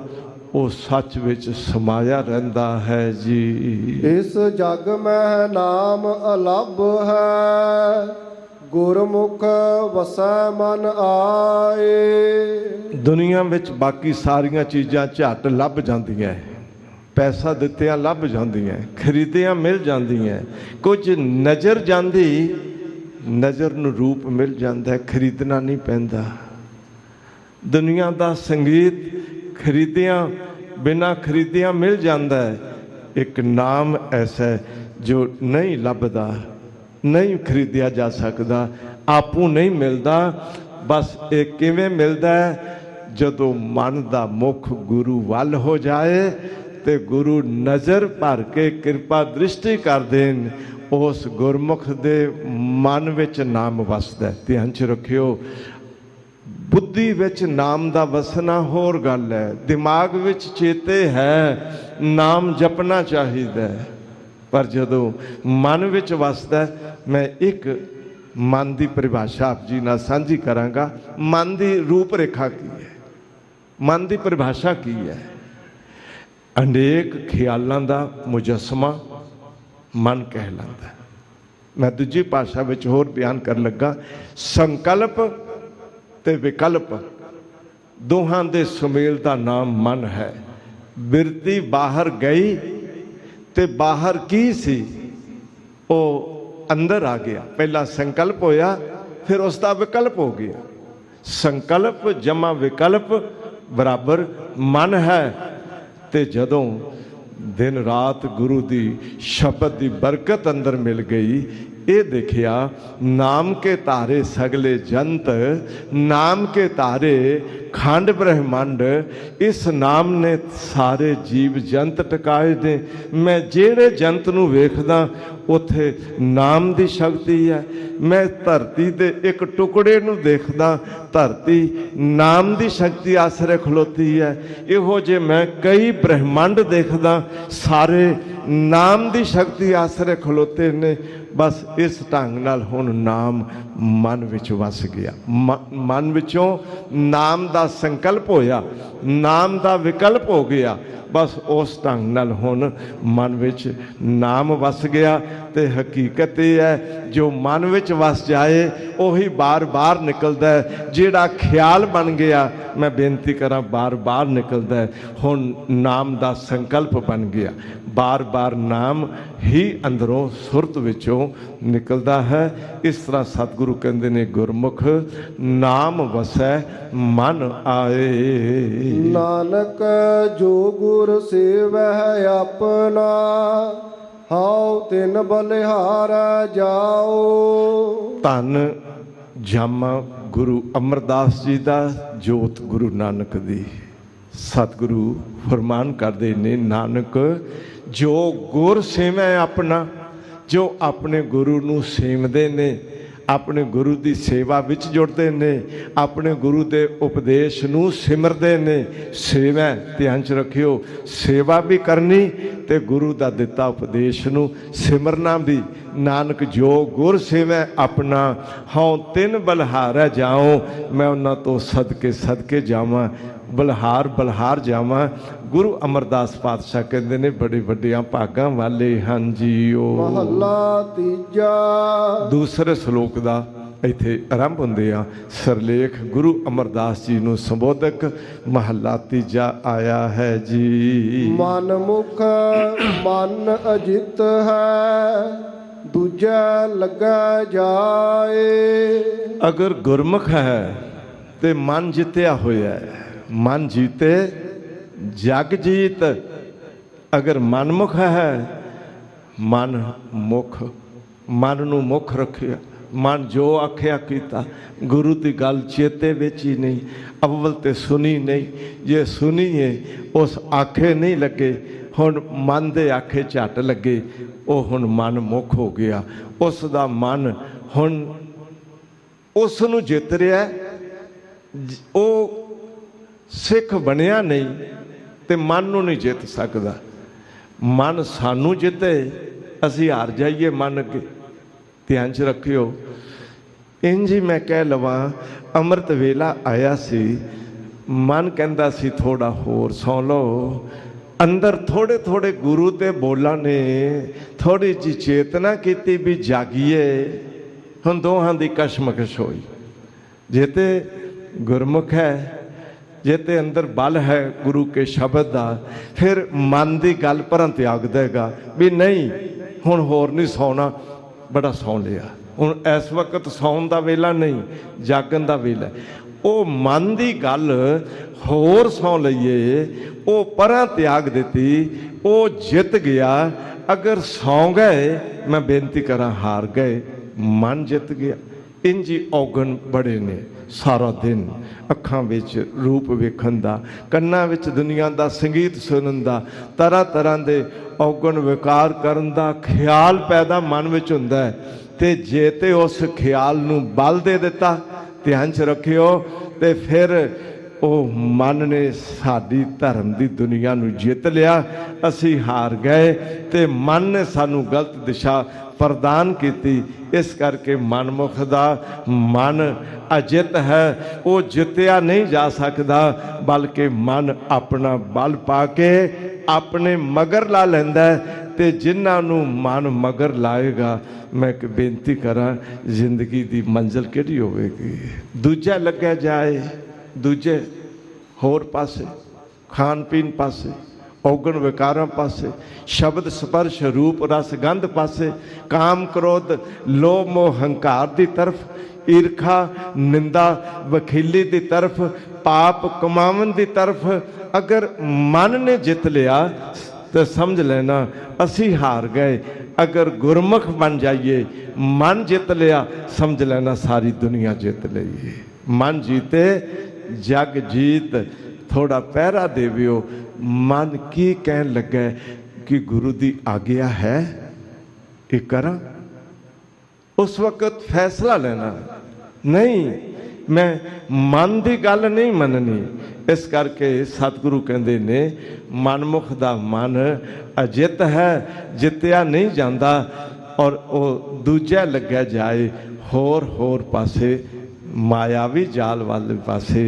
ਉਹ ਸੱਚ ਵਿੱਚ ਸਮਾਇਆ ਰਹਿੰਦਾ ਹੈ ਜੀ। ਇਸ ਜਗ ਮਹਿ ਨਾਮ ਅਲੱਭ ਹੈ, ਗੁਰਮੁਖ ਵਸੈ ਮਨ ਆਏ। ਦੁਨੀਆ ਵਿੱਚ ਬਾਕੀ ਸਾਰੀਆਂ ਚੀਜ਼ਾਂ ਝੱਟ ਲੱਭ ਜਾਂਦੀਆਂ, ਪੈਸਾ ਦਿੱਤਿਆਂ ਲੱਭ ਜਾਂਦੀਆਂ, ਖਰੀਦਿਆਂ ਮਿਲ ਜਾਂਦੀਆਂ। ਕੁਝ ਨਜ਼ਰ ਜਾਂਦੀ, ਨਜ਼ਰ ਨੂੰ ਰੂਪ ਮਿਲ ਜਾਂਦਾ, ਖਰੀਦਣਾ ਨਹੀਂ ਪੈਂਦਾ। ਦੁਨੀਆ ਦਾ ਸੰਗੀਤ ਖਰੀਦਿਆਂ ਬਿਨਾਂ ਖਰੀਦਿਆਂ ਮਿਲ ਜਾਂਦਾ ਹੈ। ਇੱਕ ਨਾਮ ਐਸਾ ਜੋ ਨਹੀਂ ਲੱਭਦਾ, ਨਹੀਂ ਖਰੀਦਿਆ ਜਾ ਸਕਦਾ, ਆਪੂ ਨਹੀਂ ਮਿਲਦਾ। ਬਸ ਇਹ ਕਿਵੇਂ ਮਿਲਦਾ ਹੈ? ਜਦੋਂ ਮਨ ਦਾ ਮੁਖ ਗੁਰੂ ਵੱਲ ਹੋ ਜਾਏ ਤੇ ਗੁਰੂ ਨਜ਼ਰ ਭਰ ਕੇ ਕਿਰਪਾ ਦ੍ਰਿਸ਼ਟੀ ਕਰ ਦੇਣ, ਉਸ ਗੁਰਮੁਖ ਦੇ ਮਨ ਵਿੱਚ ਨਾਮ ਵਸਦਾ। ਧਿਆਨ 'ਚ ਰੱਖਿਓ, ਬੁੱਧੀ ਵਿੱਚ ਨਾਮ ਦਾ ਵਸਣਾ ਹੋਰ ਗੱਲ ਹੈ, ਦਿਮਾਗ ਵਿੱਚ ਚੇਤੇ ਹੈ, ਨਾਮ ਜਪਣਾ ਚਾਹੀਦਾ ਹੈ। ਪਰ ਜਦੋਂ ਮਨ ਵਿੱਚ ਵਸਦਾ, ਮੈਂ ਇੱਕ मन की परिभाषा आप जी नाल सांझी करांगा। मन की रूप रेखा की है, मन की परिभाषा की है? अनेक ख्यालों का मुजस्मा मन कहलाता है। मैं दूजी भाषा में होर बयान कर लगा, संकल्प ते विकल्प दोहां दे सुमेल का नाम मन है। बिरती बाहर गई ते बाहर की सी, वो अंदर आ गया। पहला संकल्प होया, फिर उसका विकल्प हो गया। संकल्प जमा विकल्प बराबर मन है। ते जदों दिन रात गुरु की शब्द की बरकत अंदर मिल गई, ये देखिया नाम के तारे सगले जंत, नाम के तारे खंड ब्रह्मंड, इस नाम ने सारे जीव जंत टकाए ने। मैं जेड़े जंत नूं वेखदा उथे नाम की शक्ति है। मैं धरती के एक टुकड़े नूं देखदा, धरती नाम की शक्ति आसरे खलोती है। इहो जे मैं कई ब्रह्मंड देखदा, सारे नाम की शक्ति आसरे खलोते ने। बस इस ढंग नाल हुण नाम मन विच वस गया। मन विचों नाम का संकल्प होया, नाम का विकल्प हो गया। बस उस ढंग नाल हुण मन विच नाम वस गया। ते हकीकत यह है, जो मन विच वस जाए उही बार बार निकलदा है। जिहड़ा ख्याल बन गया, मैं बेनती करा, बार बार निकलदा है। हुण नाम का संकल्प बन गया, बार बार नाम ही अंदरों सुरत विचों निकलदा है। इस तरह सतगुरु कहंदे ने, गुरमुख नाम वसै मन आए। नानक जो गुर सेवह अपना, हाउ तिन बलिहारा जाओ। धन जामा गुरु अमरदास जी का, जोत गुरु नानक दी। सतगुरु फरमान करते ने, नानक जो गुर सेवै अपना, जो अपने गुरु नूं सेवदे ने, अपने गुरु की सेवा विच जुड़ते ने, अपने गुरु के उपदेश नूं सिमरते ने। सेवा ध्यान च रखियो, सेवा भी करनी ते गुरु का दिता उपदेश नूं सिमरना भी। नानक जो गुर सेवै अपना, हाँ तिन बलिहारै जाओ। मैं उन्हां तो सदके सदके जावां, बलिहार बलिहार जावां। गुरु अमरदास पातशाह कहते ने, बड़े वड्डियां भागां वाले हन जीओ। महला तीजा। दूसरे श्लोक का इत्थे आरंभ हुंदे आ सरलेख गुरु अमरदास जी नूं संबोधक महला तीजा आया है जी। मन मुख मन अजित है, दूजा लगा जाए। अगर गुरमुख है तो मन जितया होया है, मन जीते जग जीत। अगर मनमुख है, मन मुख, मन नूं मुख रखिया। मन जो आख्या कीता, गुरु की गल चेते विच ही नहीं। अव्वल ते सुनी नहीं, जे सुनीए उस आखे नहीं लगे। हुण मन दे आखे झट लगे, वो हुण मन मुख हो गया। उसका मन हुण उस नूं जित रहा, वो सिख बनिया नहीं ते मन नूं नहीं जित सकदा। मन सानू जिते, असी हार जाइए मन अगे। ध्यान च रखियो। इंज ही मैं कह लवां, अमृत वेला आया सी, मन कहंदा सी थोड़ा होर सौ लो। अंदर थोड़े थोड़े गुरु ते बोलां ने थोड़ी जी चेतना की भी जागिए। हुण दोहां दी कशमकश होई। जे ते गुरमुख है, जे ते अंदर बल है गुरु के शब्द का, फिर मन की गल पर त्याग देगा भी नहीं हुण होर नहीं सौना, बड़ा सौ लिया। हुण इस वक्त सौन का वेला नहीं, जागन का वेला। वो मन की गल होर सौ लईए, वो परां त्याग दिती, वो जित गया। अगर सौ गए, मैं बेनती करा हार गए, मन जित गया। इंज ही औगण बड़े ने सारा दिन, अखां विच रूप वेखण दा, कन्नां विच दुनिया दा संगीत सुनन दा, तरह तरह दे औगण विकार करन दा ख्याल पैदा मन विच हुंदा है। ते जे ते उस ख्याल नूं बल दे दिता, ध्यान च रखियो, ते फिर वो मन ने साडी धर्म की दुनिया नूं जित लिया। असी हार गए ते मन ने सानू गलत दिशा प्रदान की। इस करके मनमुख दा मन अजित है, वो जितया नहीं जा सकता, बल्कि मन अपना बल पा के अपने मगर ला लैंदा है। ते जिन्हां नूं मन मगर लाएगा, मैं एक बेनती करा, जिंदगी दी मंजिल किहड़ी होवेगी। दूजा लग्या जाए, दूजे होर पासे, खान पीन पासे, औगण विकारां पासे, शब्द स्पर्श रूप रस गंध पासे, काम क्रोध लोभ मोह हंकार की तरफ, ईर्खा निंदा वखीली की तरफ, पाप कमावन की तरफ अगर मन ने जित लिया तो समझ लेना असी हार गए। अगर गुरमुख बन जाइए, मन जित लिया, समझ लेना सारी दुनिया जित ली। मन जीते जग जीत, थोड़ा पहरा देवियो। मन की कहन लगे कि गुरु की आज्ञा है, ये करा। उस वक्त फैसला लेना नहीं, मैं मन की गल नहीं मननी। इस करके सतगुरु कहते ने मनमुख दा मन अजित है, जितया नहीं जाता, और वो दूजा लग्या जाए होर पासे, मायावी जाल वाले पासे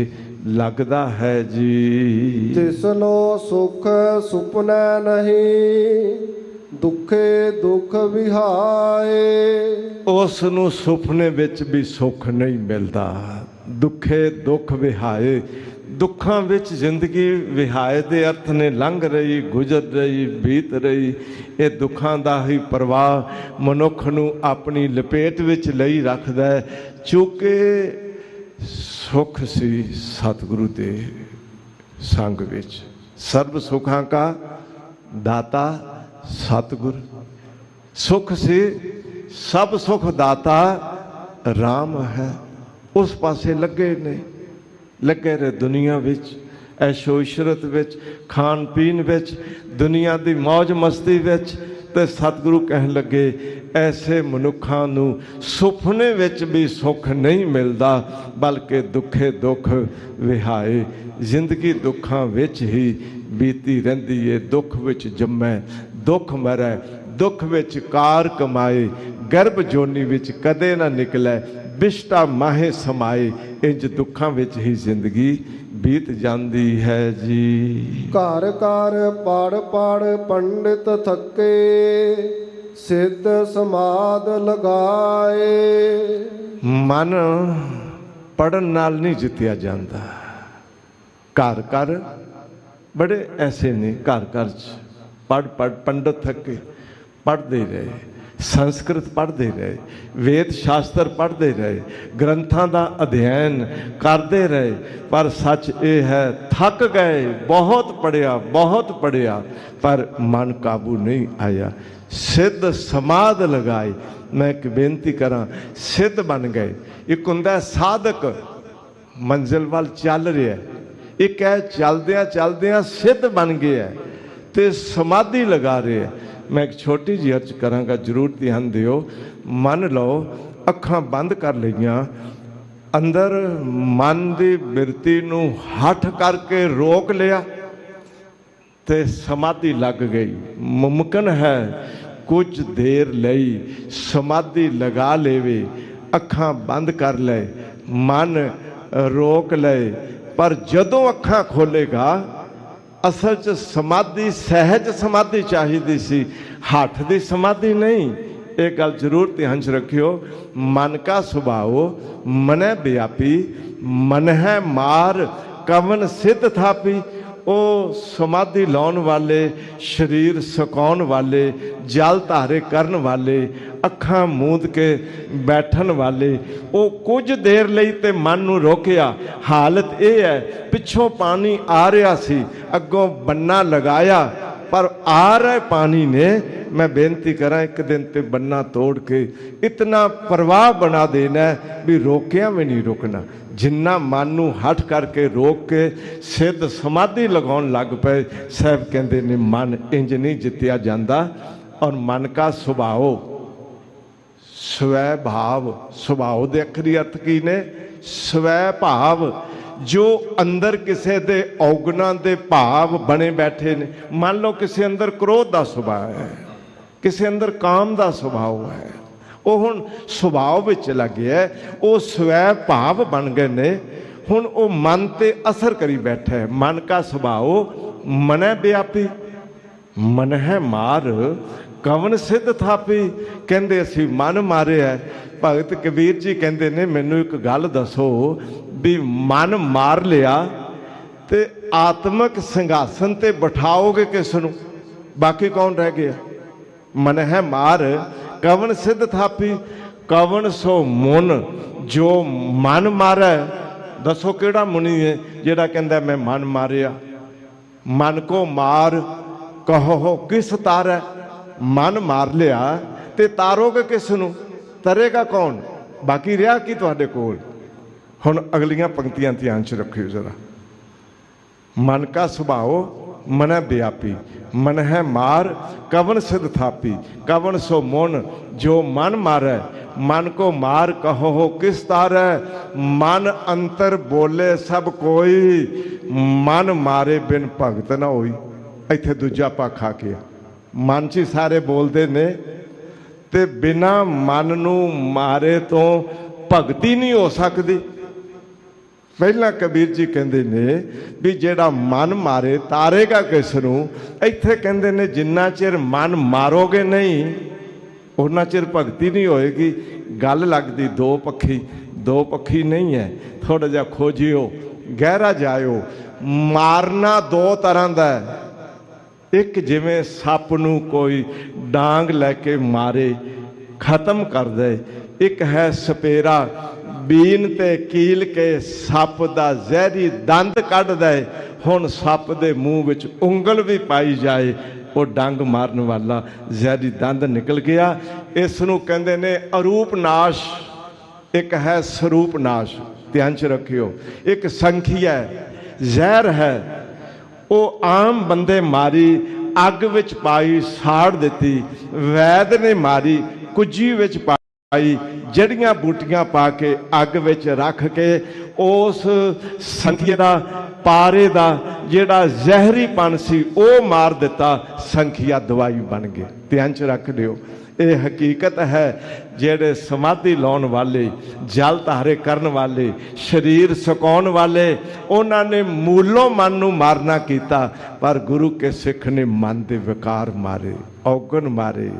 लगता है जी। तिसनो सुख सुपना नहीं, दुखे दुख विहाए। उस नूं सुपने विच भी सुख नहीं मिलता, दुखे दुख विहाए। दुखों विच जिंदगी विहाए दे अर्थ ने लंघ रही, गुजर रही, बीत रही। ये दुखों का ही प्रवाह मनुख नूं अपनी लपेट विच लई रखदा है। चूंकि सुख सी सतगुरु दे संग विच, सर्व सुखां का दाता सतगुर। सुख से सब सुख दाता राम है। उस पासे लगे नहीं, लगे रहे दुनिया विच, ऐशो इशरत विच, खान पीन विच, दुनिया की मौज मस्ती विच। ते सतगुरु कह लगे ऐसे मनुखा नूं सुपने विच भी सुख नहीं मिलता, बल्कि दुखे दुख विहाए। जिंदगी दुखों विच ही बीती रहिंदी है। दुख विच जम्मै दुख मरै, दुख विच कार कमाए। गर्भ जोनी विच कदे ना निकलै, बिष्टा माहे समाए। इंज दुखों विच ही जिंदगी बीत जाती है जी। घर घर पढ़ पढ़ पंडित थके, सिद्ध समाध लगाए। मन पढ़न नाल नहीं जितया जाता। घर घर बड़े ऐसे ने, घर घर पढ़ पढ़ पंडित थके, पढ़ते रहे, संस्कृत पढ़ते रहे, वेद शास्त्र पढ़ते रहे, ग्रंथों का अध्ययन करते रहे। पर सच ये है, थक गए, बहुत पढ़िया, पर मन काबू नहीं आया। सिद्ध समाध लगाए। मैं एक बेनती करा, सिद्ध बन गए। एक हुंदा साधक मंजिल वाल चल रहा है, एक है चलद्या चलद्या सिद्ध बन गया है ते समाधि लगा रहे हैं। मैं एक छोटी जी अर्ज करांगा, जरूर ध्यान दिओ। मन लो अखां बंद कर लईआं, अंदर मन की बिरती नूं हठ करके रोक लिया ते समाधि लग गई। मुमकिन है कुछ देर लई समाधि लगा लेवे, अखां बंद कर ले, मन रोक ले, पर जदों अखां खोलेगा असल च समाधि सहज समाधि चाहिए सी, हठ की समाधि नहीं। एक गल जरूर ध्यान च रखियो, मन का स्वभाव मन व्यापी, मन है मार कवन सिद्ध थापी। वो समाधि लाने वाले, शरीर सुकाउण वाले, जल धारे करन वाले, अखां मूंद के बैठन वाले, वो कुछ देर लई ते मन नूं रोकिया। हालत ये है, पिछों पानी आ रहा सी, अगों बन्ना लगाया, पर आ रहे पानी ने, मैं बेनती करा एक दिन ते बन्ना तोड़ के इतना प्रवाह बना देना भी रोकिया भी नहीं रुकना। जिन्ना मन नूं हट करके रोक के सिद्ध समाधि लगाउण लग पे, साहब कहते ने मन इंज नहीं जितया जाता। और मन का सुभाव स्वै भाव, सुभाव दे अखरी अर्थ की ने स्वै भाव, जो अंदर किसी दे औगुणां दे भाव बने बैठे ने। मान लो किसी अंदर क्रोध का सुभाव है, ਕਿਸੇ ਅੰਦਰ ਕਾਮ ਦਾ ਸੁਭਾਅ ਹੈ, ਉਹ ਹੁਣ ਸੁਭਾਅ ਵਿੱਚ ਲੱਗ ਗਿਆ, ਉਹ ਸਵੈ ਭਾਵ ਬਣ ਗਏ ਨੇ। ਹੁਣ ਉਹ ਮਨ ਤੇ ਅਸਰ ਕਰੀ ਬੈਠਾ ਹੈ। ਮਨ ਕਾ ਸੁਭਾਅ ਮਨ ਹੈ ਵਿਆਪੀ, ਮਨ ਹੈ ਮਾਰ ਕਵਨ ਸਿੱਧ ਥਾਪੀ। ਕਹਿੰਦੇ ਅਸੀਂ ਮਨ ਮਾਰਿਆ। ਭਗਤ ਕਬੀਰ ਜੀ ਕਹਿੰਦੇ ਨੇ ਮੈਨੂੰ ਇੱਕ ਗੱਲ ਦੱਸੋ ਵੀ ਮਨ ਮਾਰ ਲਿਆ ਤੇ ਆਤਮਿਕ ਸਿੰਘਾਸਨ ਤੇ ਬਿਠਾਓਗੇ ਕਿਸ ਨੂੰ? ਬਾਕੀ ਕੌਣ ਰਹਿ ਗਿਆ? ਮਨ ਹੈ ਮਾਰ ਕਵਨ ਸਿੱਧ ਥਾਪੀ। ਕਵਨ ਸੋ ਮੁਨ ਜੋ ਮਨ ਮਾਰੈ। ਦੱਸੋ ਕਿਹੜਾ ਮੁਨੀ ਹੈ ਜਿਹੜਾ ਕਹਿੰਦਾ ਮੈਂ ਮਨ ਮਾਰਿਆ? ਮਨ ਕੋ ਮਾਰ ਕਹੋ ਕਿਸ ਤਾਰੈ। ਮਨ ਮਾਰ ਲਿਆ ਤੇ ਤਾਰੋਗੇ ਕਿਸ ਨੂੰ? ਤਰੇਗਾ ਕੌਣ? ਬਾਕੀ ਰਿਹਾ ਕੀ ਤੁਹਾਡੇ ਕੋਲ? ਹੁਣ ਅਗਲੀਆਂ ਪੰਕਤੀਆਂ ਧਿਆਨ 'ਚ ਰੱਖਿਓ ਜ਼ਰਾ। ਮਨ ਕਾ ਸੁਭਾਅ ਮਨ ਹੈ ਵਿਆਪੀ, ਮਨ ਹੈ ਮਾਰ ਕਵਨ ਸਿਧ ਥਾਪੀ। ਕਵਨ ਸੋ ਮੁਨ ਜੋ ਮਨ ਮਾਰੈ, ਮਨ ਕੋ ਮਾਰ ਕਹੋ ਕਿਸ ਤਾਰੈ। ਮਨ ਅੰਤਰ ਬੋਲੇ ਸਭ ਕੋਈ, ਮਨ ਮਾਰੇ ਬਿਨ ਭਗਤ ਨਾ ਹੋਈ। ਇੱਥੇ ਦੂਜਾ ਪੱਖ ਆ ਕੇ ਮਨ 'ਚ ਸਾਰੇ ਬੋਲਦੇ ਨੇ ਤੇ ਬਿਨਾਂ ਮਨ ਨੂੰ ਮਾਰੇ ਤੋਂ ਭਗਤੀ ਨਹੀਂ ਹੋ ਸਕਦੀ। ਪਹਿਲਾਂ ਕਬੀਰ ਜੀ ਕਹਿੰਦੇ ਨੇ ਵੀ ਜਿਹੜਾ ਮਨ ਮਾਰੇ ਤਾਰੇਗਾ ਕਿਸ ਨੂੰ। ਇੱਥੇ ਕਹਿੰਦੇ ਨੇ ਜਿੰਨਾ ਚਿਰ ਮਨ ਮਾਰੋਗੇ ਨਹੀਂ ਉਹਨਾਂ ਚਿਰ ਭਗਤੀ ਨਹੀਂ ਹੋਏਗੀ। ਗੱਲ ਲੱਗਦੀ ਦੋ ਪੱਖੀ ਨਹੀਂ ਹੈ। ਥੋੜਾ ਜਿਹਾ ਖੋਜਿਓ, ਗਹਿਰਾ ਜਾਇਓ। ਮਾਰਨਾ ਦੋ ਤਰ੍ਹਾਂ ਦਾ ਹੈ। ਇੱਕ ਜਿਵੇਂ ਸੱਪ ਨੂੰ ਕੋਈ ਡਾਂਗ ਲੈ ਕੇ ਮਾਰੇ ਖਤਮ ਕਰ ਦੇ। ਇੱਕ ਹੈ ਸਪੇਰਾ ਬੀਨ ਤੇ ਕੀਲ ਕੇ ਸੱਪ ਦਾ ਜ਼ਹਿਰੀ ਦੰਦ ਕੱਢ ਦੇ। ਹੁਣ ਸੱਪ ਦੇ ਮੂੰਹ ਵਿੱਚ ਉਂਗਲ ਵੀ ਪਾਈ ਜਾਏ ਉਹ ਡੰਗ ਮਾਰਨ ਵਾਲਾ ਜ਼ਹਿਰੀ ਦੰਦ ਨਿਕਲ ਗਿਆ। ਇਸ ਨੂੰ ਕਹਿੰਦੇ ਨੇ ਅਰੂਪ ਨਾਸ਼। ਇੱਕ ਹੈ ਸਰੂਪ ਨਾਸ਼। ਧਿਆਨ 'ਚ ਰੱਖਿਓ। ਇੱਕ ਸੰਖੀਆ ਜ਼ਹਿਰ ਹੈ, ਉਹ ਆਮ ਬੰਦੇ ਮਾਰੀ ਅੱਗ ਵਿੱਚ ਪਾਈ ਸਾੜ ਦਿੱਤੀ। ਵੈਦ ਨੇ ਮਾਰੀ ਕੁੱਜੀ ਵਿੱਚ ਪਾਈ, ਜੜੀਆਂ ਬੂਟੀਆਂ ਪਾ ਕੇ ਅੱਗ ਵਿੱਚ ਰੱਖ ਕੇ ਉਸ ਸੰਖੀਏ ਦਾ ਪਾਰੇ ਦਾ ਜਿਹੜਾ ਜ਼ਹਿਰੀਪਣ ਸੀ ਉਹ ਮਾਰ ਦਿੱਤਾ। ਸੰਖੀਆ ਦਵਾਈ ਬਣ ਗਈ। ਧਿਆਨ 'ਚ ਰੱਖ ਲਿਓ। ਇਹ ਹਕੀਕਤ ਹੈ। ਜਿਹੜੇ ਸਮਾਧੀ ਲਾਉਣ ਵਾਲੇ, ਜਲ ਧਾਰੇ ਕਰਨ ਵਾਲੇ, ਸਰੀਰ ਸੁਕਾਉਣ ਵਾਲੇ, ਉਹਨਾਂ ਨੇ ਮੂਲੋਂ ਮਨ ਨੂੰ ਮਾਰਨਾ ਕੀਤਾ। ਪਰ ਗੁਰੂ ਕੇ ਸਿੱਖ ਨੇ ਮਨ ਦੇ ਵਿਕਾਰ ਮਾਰੇ, ਔਗਣ ਮਾਰੇ।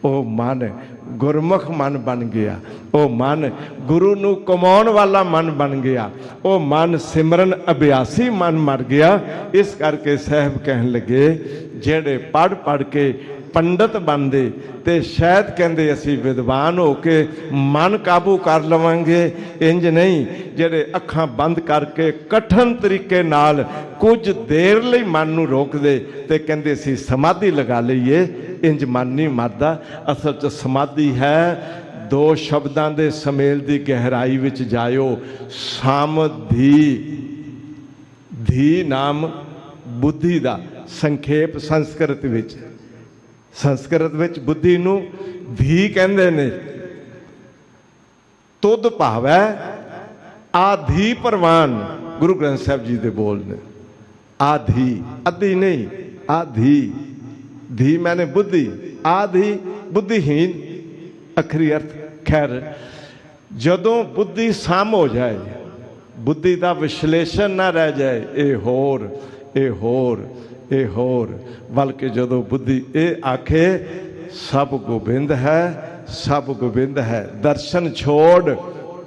ਉਹ ਮਨ ਗੁਰਮੁਖ ਮਨ ਬਣ ਗਿਆ। ਉਹ ਮਨ ਗੁਰੂ ਨੂੰ ਕਮਾਉਣ ਵਾਲਾ ਮਨ ਬਣ ਗਿਆ। ਉਹ ਮਨ ਸਿਮਰਨ ਅਭਿਆਸੀ ਮਨ ਮਰ ਗਿਆ। ਇਸ ਕਰਕੇ ਸਾਹਿਬ ਕਹਿਣ ਲੱਗੇ ਜਿਹੜੇ ਪੜ੍ਹ ਕੇ ਪੰਡਤ ਬਣਦੇ ਤੇ ਸ਼ਾਇਦ ਕਹਿੰਦੇ ਅਸੀਂ ਵਿਦਵਾਨ ਹੋ ਕੇ ਮਨ ਕਾਬੂ ਕਰ ਲਵਾਂਗੇ। ਇੰਜ ਨਹੀਂ। ਜਿਹੜੇ ਅੱਖਾਂ ਬੰਦ ਕਰਕੇ ਕਠਨ ਤਰੀਕੇ ਨਾਲ ਕੁਝ ਦੇਰ ਲਈ ਮਨ ਨੂੰ ਰੋਕਦੇ ਤੇ ਕਹਿੰਦੇ ਅਸੀਂ ਸਮਾਧੀ ਲਗਾ ਲਈਏ, ਇੰਜ ਮਨ ਨਹੀਂ ਮਰਦਾ। ਅਸਲ 'ਚ ਸਮਾਧੀ ਹੈ ਦੋ ਸ਼ਬਦਾਂ ਦੇ ਸਮੇਲ ਦੀ ਗਹਿਰਾਈ ਵਿੱਚ ਜਾਇਓ। ਸਮਧੀ। ਧੀ ਨਾਮ ਬੁੱਧੀ ਦਾ ਸੰਖੇਪ ਸੰਸਕ੍ਰਿਤ ਵਿੱਚ ਬੁੱਧੀ ਨੂੰ ਧੀ ਕਹਿੰਦੇ ਨੇ। ਤੁਧ ਭਾਵੈ ਆਧੀ ਪ੍ਰਵਾਨ। ਗੁਰੂ ਗ੍ਰੰਥ ਸਾਹਿਬ ਜੀ ਦੇ ਬੋਲ ਨੇ। ਆਧੀ, ਅੱਧੀ ਨਹੀਂ, ਆਧੀ। ਧੀ ਮੈਨੇ ਬੁੱਧੀ, ਆਧੀ ਬੁੱਧੀਹੀਨ। ਅਖਰੀ ਅਰਥ। ਖੈਰ ਜਦੋਂ ਬੁੱਧੀ ਸਾਮ ਹੋ ਜਾਏ, ਬੁੱਧੀ ਦਾ ਵਿਸ਼ਲੇਸ਼ਣ ਨਾ ਰਹਿ ਜਾਏ, ਇਹ ਹੋਰ ਇਹ ਹੋਰ, ਬਲਕਿ ਜਦੋਂ ਬੁੱਧੀ ਇਹ ਆਖੇ ਸਭ ਗੋਬਿੰਦ ਹੈ, ਸਭ ਗੋਬਿੰਦ ਹੈ। ਦਰਸ਼ਨ ਛੋੜ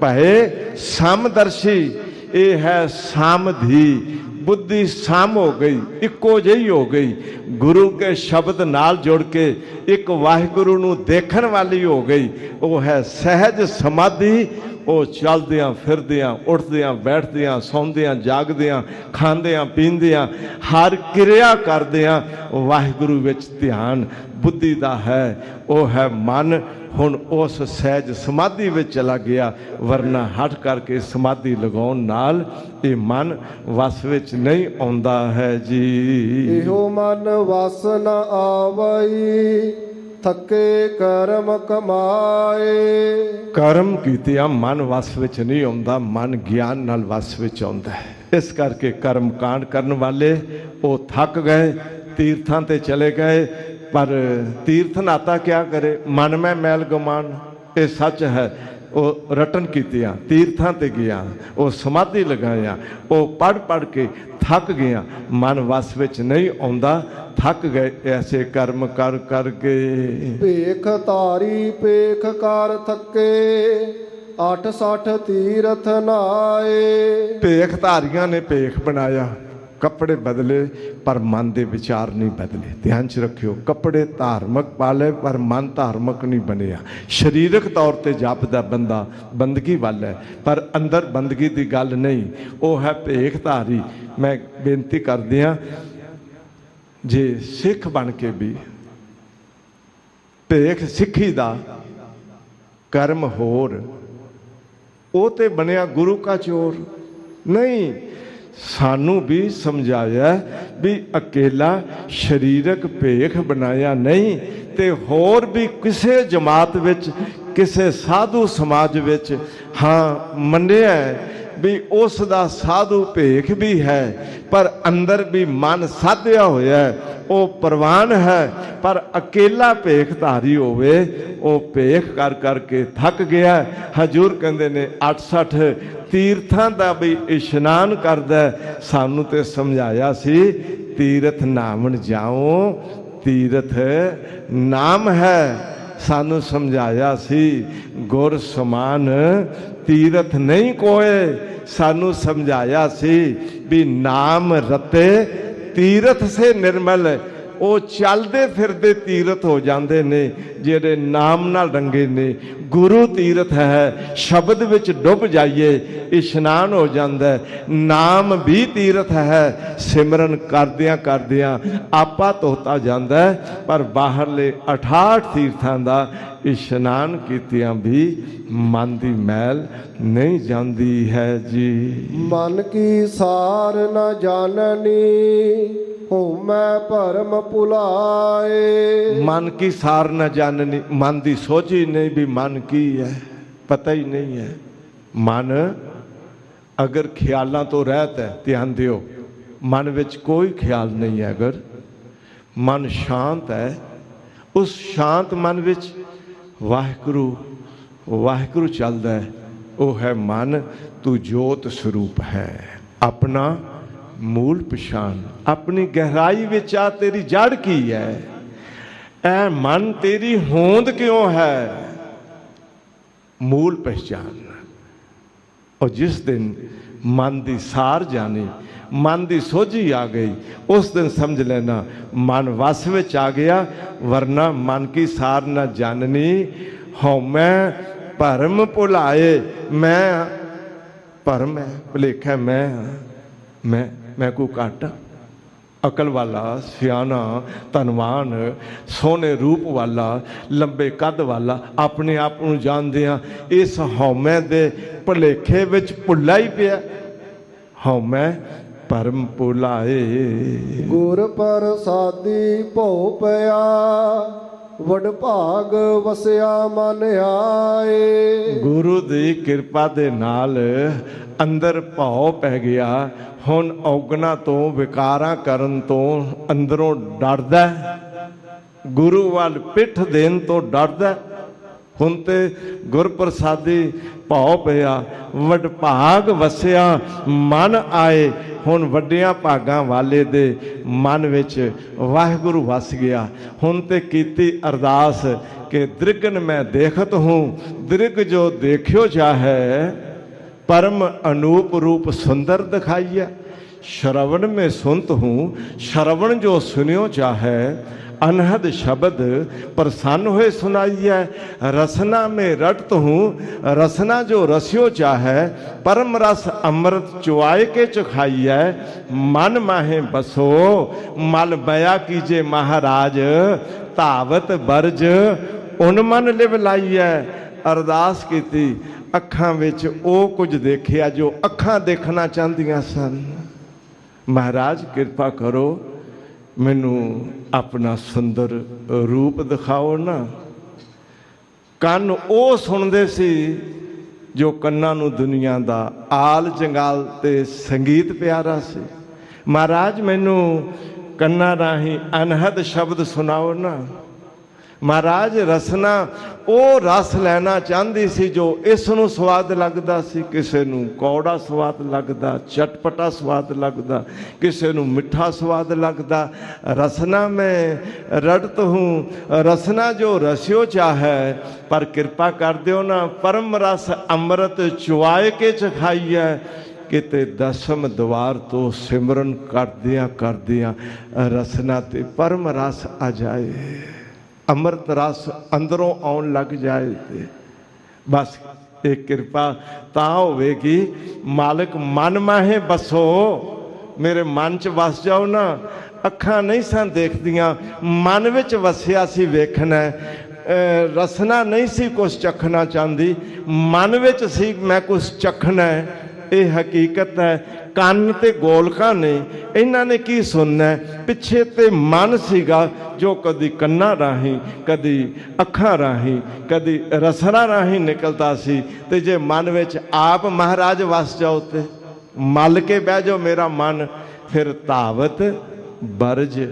ਭਏ ਸਮਦਰਸ਼ੀ। ਇਹ ਹੈ ਸਮਧੀ। ਬੁੱਧੀ ਸਾਮ ਹੋ ਗਈ, ਇੱਕੋ ਜਿਹੀ ਹੋ ਗਈ। ਗੁਰੂ ਕੇ ਸ਼ਬਦ ਨਾਲ ਜੁੜ ਕੇ ਇੱਕ ਵਾਹਿਗੁਰੂ ਨੂੰ ਦੇਖਣ ਵਾਲੀ ਹੋ ਗਈ। ਉਹ ਹੈ ਸਹਿਜ ਸਮਾਧੀ। ਉਹ ਚੱਲਦਿਆਂ ਫਿਰਦਿਆਂ, ਉੱਠਦਿਆਂ ਬੈਠਦਿਆਂ, ਸੌਂਦਿਆਂ ਜਾਗਦਿਆਂ, ਖਾਂਦਿਆਂ ਪੀਂਦਿਆਂ, ਹਰ ਕਿਰਿਆ ਕਰਦਿਆਂ ਵਾਹਿਗੁਰੂ ਵਿੱਚ ਧਿਆਨ ਬੁੱਧੀ ਦਾ ਹੈ। ਉਹ ਹੈ ਮਨ। ਹੁਣ ਉਸ ਸਹਿਜ ਸਮਾਧੀ ਵਿੱਚ ਚਲਾ ਗਿਆ। ਵਰਨਾ ਹਟ ਕਰਕੇ ਸਮਾਧੀ ਲਗਾਉਣ ਨਾਲ ਇਹ ਮਨ ਵਸ ਵਿੱਚ ਨਹੀਂ ਆਉਂਦਾ ਹੈ ਜੀ। ਇਹੋ ਮਨ ਵਸ ਨ ਆਵਈ, ਥੱਕੇ ਕਰਮ ਕਮਾਏ। ਕਰਮ ਕੀਤਿਆਂ ਮਨ ਵਸ ਵਿੱਚ ਨਹੀਂ ਆਉਂਦਾ, ਮਨ ਗਿਆਨ ਨਾਲ ਵਸ ਵਿੱਚ ਆਉਂਦਾ ਹੈ। ਇਸ ਕਰਕੇ ਕਰਮ ਕਾਂਡ ਕਰਨ ਵਾਲੇ ਉਹ ਥੱਕ ਗਏ, ਤੀਰਥਾਂ ਤੇ ਚਲੇ ਗਏ, पर तीर्थ नाता क्या करे, मन में मैल गुमान, ये सच है। ਉਹ ਰਟਨ ਕੀਤੀਆਂ, ਤੀਰਥਾਂ ਤੇ ਗਿਆ, ਉਹ ਸਮਾਧੀ ਲਗਾਇਆ, ਉਹ ਪੜ੍ਹ ਕੇ ਥੱਕ ਗਿਆ, ਮਨ ਵਸ ਵਿੱਚ ਨਹੀਂ ਆਉਂਦਾ, ਥੱਕ ਗਏ ਐਸੇ ਕਰਮ ਕਰ ਕਰਕੇ। ਭੇਖ ਧਾਰੀ ਪੇਖ ਕਰ ਥੱਕੇ, 860 ਤੀਰਥ ਨਾਏ। ਭੇਖ ਧਾਰੀਆਂ ਨੇ ਭੇਖ ਬਣਾਇਆ, ਕੱਪੜੇ ਬਦਲੇ ਪਰ ਮਨ ਦੇ ਵਿਚਾਰ ਨਹੀਂ ਬਦਲੇ। ਧਿਆਨ 'ਚ ਰੱਖਿਓ, ਕੱਪੜੇ ਧਾਰਮਿਕ ਪਾ ਲਏ ਪਰ ਮਨ ਧਾਰਮਿਕ ਨਹੀਂ ਬਣਿਆ। ਸਰੀਰਕ ਤੌਰ ਤੇ ਜਪਦਾ ਬੰਦਾ ਬੰਦਗੀ ਵੱਲ ਹੈ, ਪਰ ਅੰਦਰ ਬੰਦਗੀ ਦੀ ਗੱਲ ਨਹੀਂ, ਉਹ ਹੈ ਭੇਖ ਧਾਰੀ। ਮੈਂ ਬੇਨਤੀ ਕਰਦੀ ਹਾਂ, ਜੇ ਸਿੱਖ ਬਣ ਕੇ ਵੀ ਭੇਖ ਸਿੱਖੀ ਦਾ ਕਰਮ ਹੋਰ, ਉਹ ਤੇ ਬਣਿਆ ਗੁਰੂ ਕਾ ਚੋਰ ਨਹੀਂ। ਸਾਨੂੰ ਵੀ ਸਮਝਾਇਆ ਵੀ ਅਕੇਲਾ ਸਰੀਰਕ ਭੇਖ ਬਣਾਇਆ ਨਹੀਂ, ਤੇ ਹੋਰ ਵੀ ਕਿਸੇ ਜਮਾਤ ਵਿੱਚ, ਕਿਸੇ ਸਾਧੂ ਸਮਾਜ ਵਿੱਚ ਹਾਂ ਮੰਨਿਆ ਵੀ ਉਸ ਦਾ ਸਾਧੂ ਭੇਖ ਵੀ ਹੈ, ਪਰ ਅੰਦਰ ਵੀ ਮਨ ਸਾਧਿਆ ਹੋਇਆ, ਉਹ ਪ੍ਰਵਾਨ ਹੈ। ਪਰ ਅਕੇਲਾ ਭੇਖ ਧਾਰੀ ਹੋਵੇ, ਉਹ ਭੇਖ ਕਰ ਕਰਕੇ ਥੱਕ ਗਿਆ। ਹਜ਼ੂਰ ਕਹਿੰਦੇ ਨੇ 860 ਤੀਰਥਾਂ ਦਾ ਵੀ ਇਸ਼ਨਾਨ ਕਰਦਾ। ਸਾਨੂੰ ਤੇ ਸਮਝਾਇਆ ਸੀ ਤੀਰਥ ਨਾਮਣ ਜਾਓ, ਤੀਰਥ ਨਾਮ ਹੈ। ਸਾਨੂੰ ਸਮਝਾਇਆ ਸੀ ਗੁਰ ਸਮਾਨ ਤੀਰਥ ਨਹੀਂ ਕੋਏ। ਸਾਨੂੰ ਸਮਝਾਇਆ ਸੀ ਵੀ ਨਾਮ ਰਤੇ ਤੀਰਥ ਸੇ ਨਿਰਮਲ। ਉਹ ਚੱਲਦੇ ਫਿਰਦੇ ਤੀਰਥ ਹੋ ਜਾਂਦੇ ਨੇ ਜਿਹੜੇ ਨਾਮ ਨਾਲ ਰੰਗੇ ਨੇ। ਗੁਰੂ ਤੀਰਥ ਹੈ, ਸ਼ਬਦ ਵਿੱਚ ਡੁੱਬ ਜਾਈਏ ਇਸ਼ਨਾਨ ਹੋ ਜਾਂਦਾ। ਨਾਮ ਵੀ ਤੀਰਥ ਹੈ, ਸਿਮਰਨ ਕਰਦਿਆਂ ਕਰਦਿਆਂ ਆਪਾ ਧੋਤਾ ਜਾਂਦਾ। ਪਰ ਬਾਹਰਲੇ 68 ਤੀਰਥਾਂ ਦਾ ਇਸ਼ਨਾਨ ਕੀਤਿਆਂ ਵੀ ਮਨ ਦੀ ਮੈਲ ਨਹੀਂ ਜਾਂਦੀ ਹੈ ਜੀ। ਮਨ ਕੀ ਸਾਰ ਨ ਜਾਣਨੀ, ਹੋਮੈ ਭਰਮ ਭੁਲਾਏ। ਮਨ ਕੀ ਸਾਰ ਨਾ ਜਾਣਨੀ, ਮਨ ਦੀ ਸੋਝੀ ਨਹੀਂ ਵੀ ਮਨ ਕੀ ਹੈ, ਪਤਾ ਹੀ ਨਹੀਂ ਹੈ। ਮਨ ਅਗਰ ਖਿਆਲਾਂ ਤੋਂ ਰਹਿਤ ਹੈ, ਧਿਆਨ ਦਿਓ, ਮਨ ਵਿੱਚ ਕੋਈ ਖਿਆਲ ਨਹੀਂ ਹੈ, ਅਗਰ ਮਨ ਸ਼ਾਂਤ ਹੈ, ਉਸ ਸ਼ਾਂਤ ਮਨ ਵਿੱਚ ਵਾਹਿਗੁਰੂ ਵਾਹਿਗੁਰੂ ਚੱਲਦਾ ਹੈ। ਉਹ ਹੈ ਮਨ ਤੂੰ ਜੋਤ ਸਰੂਪ ਹੈ। ਆਪਣਾ ਮੂਲ ਪਛਾਣ, ਆਪਣੀ ਗਹਿਰਾਈ ਵਿੱਚ ਆ ਤੇਰੀ ਜੜ ਕੀ ਹੈ। ਐ ਮਨ ਤੇਰੀ ਹੋਂਦ ਕਿਉਂ ਹੈ, ਮੂਲ ਪਹਿਚਾਨ। ਔਰ ਜਿਸ ਦਿਨ ਮਨ ਦੀ ਸਾਰ ਜਾਣੀ, ਮਨ ਦੀ ਸੋਝੀ ਆ ਗਈ, ਉਸ ਦਿਨ ਸਮਝ ਲੈਣਾ ਮਨ ਵਸ ਵਿੱਚ ਆ ਗਿਆ। ਵਰਨਾ ਮਨ ਕੀ ਸਾਰ ਨਾ ਜਾਣਨੀ, ਹਉਮੈ ਭਰਮ ਭੁਲਾਏ। ਮੈਂ ਭਰਮ ਹੈ, ਭੁਲੇਖਾ ਮੈਂ ਕੋਈ ਘੱਟ, ਅਕਲ ਵਾਲਾ, ਸਿਆਣਾ, ਧਨਵਾਨ, ਸੋਹਣੇ ਰੂਪ ਵਾਲਾ, ਲੰਬੇ ਕੱਦ ਵਾਲਾ ਆਪਣੇ ਆਪ ਨੂੰ ਜਾਣਦੇ ਹਾਂ। ਇਸ ਹਉਮੈ ਦੇ ਭੁਲੇਖੇ ਵਿੱਚ ਭੁੱਲਾ ਹੀ ਪਿਆ। ਹਉਮੈ ਭਰਮ ਭੁਲਾਏ। ਗੁਰ ਪ੍ਰਸਾਦੀ ਭਉ ਪਿਆ, ਵਡ ਭਾਗ ਵਸਿਆ ਮਨ ਆਏ। ਗੁਰੂ ਦੀ ਕਿਰਪਾ ਦੇ ਨਾਲ ਅੰਦਰ ਭਉ ਪੈ ਗਿਆ। ਹੁਣ ਔਗਣਾ ਤੋਂ, ਵਿਕਾਰਾਂ ਕਰਨ ਤੋਂ ਅੰਦਰੋਂ ਡਰਦਾ, ਗੁਰੂ ਵੱਲ ਪਿੱਠ ਦੇਣ ਤੋਂ ਡਰਦਾ। ਹੁਣ ਤੇ ਗੁਰ ਪ੍ਰਸਾਦੀ ਭਉ ਪਿਆ, ਵਡ ਭਾਗ ਵਸਿਆ ਮਨ ਆਏ। ਹੁਣ ਵੱਡਿਆਂ ਭਾਗਾਂ ਵਾਲੇ ਦੇ ਮਨ ਵਿੱਚ ਵਾਹਿਗੁਰੂ ਵਸ ਗਿਆ। ਹੁਣ ਤੇ ਕੀਤੀ ਅਰਦਾਸ ਕਿ ਦ੍ਰਿਗਨ ਮੈਂ ਦੇਖਤ ਹੂੰ, ਦ੍ਰਿਗ ਜੋ ਦੇਖਿਓ ਚਾਹੈ, परम अनूप रूप सुंदर दिखाइए। श्रवण में सुनत हूँ, श्रवण जो सुनियो चाहे, अनहद शब्द प्रसन्न हुए सुनाइए। रसना में रटत हूँ, रसना जो रसियो चाहे, परम रस अमृत चुआए के चुखाइए। मन माहे बसो मल बया कीजे महाराज, तावत बरज उन मन लिव लाइए। अरदास कीती, ਅੱਖਾਂ ਵਿੱਚ ਉਹ ਕੁਝ ਦੇਖਿਆ ਜੋ ਅੱਖਾਂ ਦੇਖਣਾ ਚਾਹੁੰਦੀਆਂ ਸਨ। ਮਹਾਰਾਜ ਕਿਰਪਾ ਕਰੋ, ਮੈਨੂੰ ਆਪਣਾ ਸੁੰਦਰ ਰੂਪ ਦਿਖਾਓ ਨਾ। ਕੰਨ ਉਹ ਸੁਣਦੇ ਸੀ ਜੋ ਕੰਨਾਂ ਨੂੰ ਦੁਨੀਆ ਦਾ ਆਲ ਜੰਗਾਲ ਤੇ ਸੰਗੀਤ ਪਿਆਰਾ ਸੀ। ਮਹਾਰਾਜ ਮੈਨੂੰ ਕੰਨਾਂ ਰਾਹੀਂ ਅਨਹਦ ਸ਼ਬਦ ਸੁਣਾਓ ਨਾ। ਮਹਾਰਾਜ ਰਸਨਾ ਉਹ ਰਸ ਲੈਣਾ ਚਾਹੁੰਦੀ ਸੀ ਜੋ ਇਸ ਨੂੰ ਸਵਾਦ ਲੱਗਦਾ ਸੀ। ਕਿਸੇ ਨੂੰ ਕੌੜਾ ਸਵਾਦ ਲੱਗਦਾ, ਚਟਪਟਾ ਸਵਾਦ ਲੱਗਦਾ, ਕਿਸੇ ਨੂੰ ਮਿੱਠਾ ਸਵਾਦ ਲੱਗਦਾ। ਰਸਨਾ ਮੈਂ ਰੜਤ ਹੂੰ, ਰਸਨਾ ਜੋ ਰਸਿਓ ਚਾਹੈ, ਪਰ ਕਿਰਪਾ ਕਰ ਦਿਓ ਨਾ ਪਰਮ ਰਸ ਅੰਮ੍ਰਿਤ ਚੁਆਏ ਕੇ ਚਖਾਈਐ। ਕਿਤੇ ਦਸਮ ਦਵਾਰ ਤੋਂ ਸਿਮਰਨ ਕਰਦਿਆਂ ਕਰਦਿਆਂ ਰਸਨਾ ਤੇ ਪਰਮ ਰਸ ਆ ਜਾਏ, ਅੰਮ੍ਰਿਤ ਰਸ ਅੰਦਰੋਂ ਆਉਣ ਲੱਗ ਜਾਏ ਤੇ ਬਸ ਇਹ ਕਿਰਪਾ ਤਾਂ ਹੋਵੇਗੀ। ਮਾਲਕ ਮਨ ਮਾਹੇ ਬਸੋ, ਮੇਰੇ ਮਨ 'ਚ ਵਸ ਜਾਓ ਨਾ। ਅੱਖਾਂ ਨਹੀਂ ਸਨ ਦੇਖਦੀਆਂ, ਮਨ ਵਿੱਚ ਵਸਿਆ ਸੀ ਵੇਖਣਾ। ਰਸਨਾ ਨਹੀਂ ਸੀ ਕੁਛ ਚੱਖਣਾ ਚਾਹੁੰਦੀ, ਮਨ ਵਿੱਚ ਸੀ ਮੈਂ ਕੁਛ ਚੱਖਣਾ। ਇਹ ਹਕੀਕਤ ਹੈ। ਕੰਨ ਤੇ ਗੋਲਕਾਂ ਨੇ, ਇਹਨਾਂ ਨੇ ਕੀ ਸੁਣਨਾ? ਪਿੱਛੇ ਤੇ ਮਨ ਸੀਗਾ ਜੋ ਕਦੀ ਕੰਨਾਂ ਰਾਹੀਂ, ਕਦੀ ਅੱਖਾਂ ਰਾਹੀਂ, ਕਦੀ ਰਸਨਾ ਰਾਹੀਂ ਨਿਕਲਦਾ ਸੀ। ਤੇ ਜੇ ਮਨ ਵਿੱਚ ਆਪ ਮਹਾਰਾਜ ਵਸ ਜਾਓ ਤੇ ਮਲ ਕੇ ਬਹਿ ਜਾਓ ਮੇਰਾ ਮਨ, ਫਿਰ ਧਾਵਤ ਬਰਜ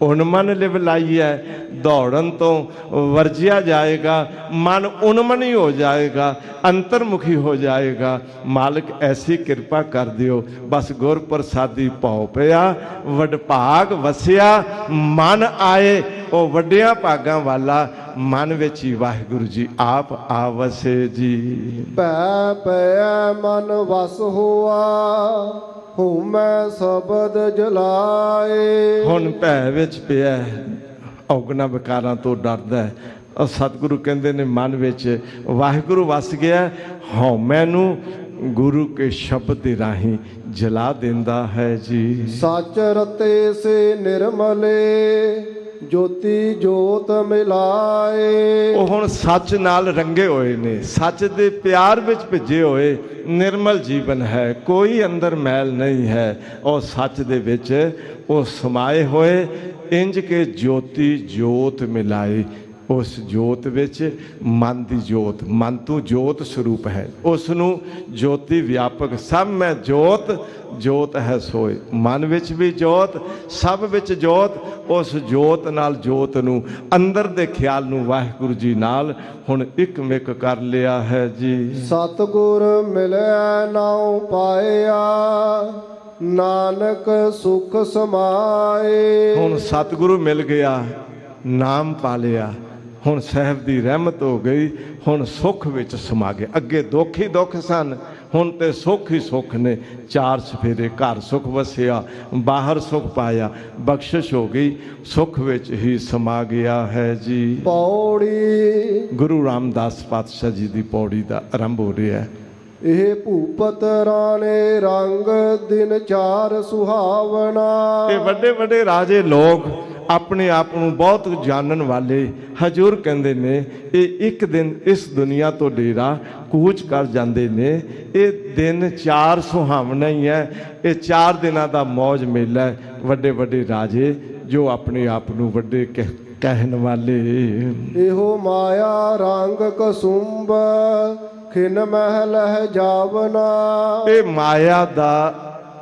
ਉਨਮਨ ਲਿਵ ਲਾਈਐ। ਦੌੜਨ ਤੋਂ ਵਰਜਿਆ ਜਾਏਗਾ, ਮਨ ਉਨਮਨ ਹੀ ਹੋ ਜਾਏਗਾ, ਅੰਤਰਮੁਖੀ ਹੋ ਜਾਏਗਾ। ਮਾਲਕ ਐਸੀ ਕਿਰਪਾ ਕਰ ਦਿਓ। ਬਸ ਗੁਰ ਪ੍ਰਸਾਦੀ ਭਉ ਪਿਆ, ਵਡਭਾਗ ਵਸਿਆ ਮਨ ਆਏ। ਉਹ ਵੱਡਿਆਂ ਭਾਗਾਂ ਵਾਲਾ ਮਨ ਵਿੱਚ ਹੀ ਵਾਹਿਗੁਰੂ ਜੀ ਆਪ ਆ ਵਸੇ ਜੀ। ਭੈ ਪਿਆ ਮਨ ਵਸ ਹੋਆ, ਹੂੰ ਮੈਂ ਸ਼ਬਦ ਜਲਾਏ। ਹੁਣ ਭੈ ਵਿੱਚ ਪਿਆ, ਔਗਣਾ ਵਿਕਾਰਾਂ ਤੋਂ ਡਰਦਾ ਹੈ। ਸਤਿਗੁਰੂ ਕਹਿੰਦੇ ਨੇ ਮਨ ਵਿੱਚ ਵਾਹਿਗੁਰੂ ਵਸ ਗਿਆ, ਹਉਮੈ ਨੂੰ ਗੁਰੂ ਕੇ ਸ਼ਬਦ ਦੇ ਰਾਹੀਂ ਜਲਾ ਦਿੰਦਾ ਹੈ ਜੀ। ਸੱਚ ਰਤੇ ਸੇ ਨਿਰਮਲੇ, ਜੋਤੀ ਜੋਤ ਮਿਲਾਏ। ਉਹ ਹੁਣ ਸੱਚ ਨਾਲ ਰੰਗੇ ਹੋਏ ਨੇ, ਸੱਚ ਦੇ ਪਿਆਰ ਵਿੱਚ ਭਿੱਜੇ ਹੋਏ। ਨਿਰਮਲ ਜੀਵਨ ਹੈ, ਕੋਈ ਅੰਦਰ ਮੈਲ ਨਹੀਂ ਹੈ। ਉਹ ਸੱਚ ਦੇ ਵਿੱਚ ਉਹ ਸਮਾਏ ਹੋਏ, ਇੰਜ ਕੇ ਜੋਤੀ ਜੋਤ ਮਿਲਾਏ। ਉਸ ਜੋਤ ਵਿੱਚ ਮਨ ਦੀ ਜੋਤ, ਮਨ ਤੋਂ ਜੋਤ ਸਰੂਪ ਹੈ, ਉਸ ਨੂੰ ਜੋਤੀ ਵਿਆਪਕ ਸਭ ਮੈਂ ਜੋਤ, ਜੋਤ ਹੈ ਸੋਏ। ਮਨ ਵਿੱਚ ਵੀ ਜੋਤ, ਸਭ ਵਿੱਚ ਜੋਤ। ਉਸ ਜੋਤ ਨਾਲ ਜੋਤ ਨੂੰ, ਅੰਦਰ ਦੇ ਖਿਆਲ ਨੂੰ ਵਾਹਿਗੁਰੂ ਜੀ ਨਾਲ ਹੁਣ ਇੱਕ ਮਿਕ ਕਰ ਲਿਆ ਹੈ ਜੀ। ਸਤਿਗੁਰ ਮਿਲਿਆ ਨਾਉ ਪਾਇਆ, ਨਾਨਕ ਸੁਖ ਸਮਾਏ। ਹੁਣ ਸਤਿਗੁਰੂ ਮਿਲ ਗਿਆ, ਨਾਮ ਪਾ ਲਿਆ, ਹੁਣ ਸਾਹਿਬ ਦੀ ਰਹਿਮਤ ਹੋ ਗਈ, ਹੁਣ ਸੁੱਖ ਵਿੱਚ ਸਮਾ ਗਏ। ਅੱਗੇ ਦੁੱਖ ਹੀ ਦੁੱਖ ਸਨ, ਹੁਣ ਤੇ ਸੁੱਖ ਹੀ ਸੁੱਖ ਨੇ। ਚਾਰ ਸਫੇਰੇ ਘਰ ਸੁੱਖ ਵਸਿਆ, ਬਾਹਰ ਸੁੱਖ ਪਾਇਆ, ਬਖਸ਼ਿਸ਼ ਹੋ ਗਈ, ਸੁੱਖ ਵਿੱਚ ਹੀ ਸਮਾ ਗਿਆ ਹੈ ਜੀ। ਪੌੜੀ ਗੁਰੂ ਰਾਮਦਾਸ ਪਾਤਸ਼ਾਹ ਜੀ ਦੀ ਪੌੜੀ ਦਾ ਆਰੰਭ ਹੋ ਰਿਹਾ ਹੈ। ਇਹ ਭੂਪਤ ਰਾਣੇ ਰੰਗ ਦਿਨ ਚਾਰ ਸੁਹਾਵਣਾ। ਇਹ ਵੱਡੇ ਵੱਡੇ ਰਾਜੇ ਲੋਕ ਆਪਣੇ ਆਪ ਨੂੰ ਬਹੁਤ ਜਾਣਨ ਵਾਲੇ ਹਜ਼ੂਰ ਕਹਿੰਦੇ ਨੇ, ਇਹ ਇੱਕ ਦਿਨ ਇਸ ਦੁਨੀਆ ਤੋਂ ਡੇਰਾ ਕੂਚ ਕਰ ਜਾਂਦੇ ਨੇ। ਇਹ ਦਿਨ ਚਾਰ ਸੁਹਾਵਣਾ ਹੀ ਹੈ, ਇਹ 4 ਦਿਨਾਂ ਦਾ ਮੌਜ ਮੇਲਾ ਹੈ। ਵੱਡੇ ਵੱਡੇ ਰਾਜੇ ਜੋ ਆਪਣੇ ਆਪ ਨੂੰ ਵੱਡੇ ਕਹਿਣ ਵਾਲੇ। ਇਹੋ ਮਾਇਆ ਰੰਗ ਕਸੁੰਭ, ਖਿਨ ਮਹਿਲ ਹੈ ਜਾਵਨਾ। ਇਹ ਮਾਇਆ ਦਾ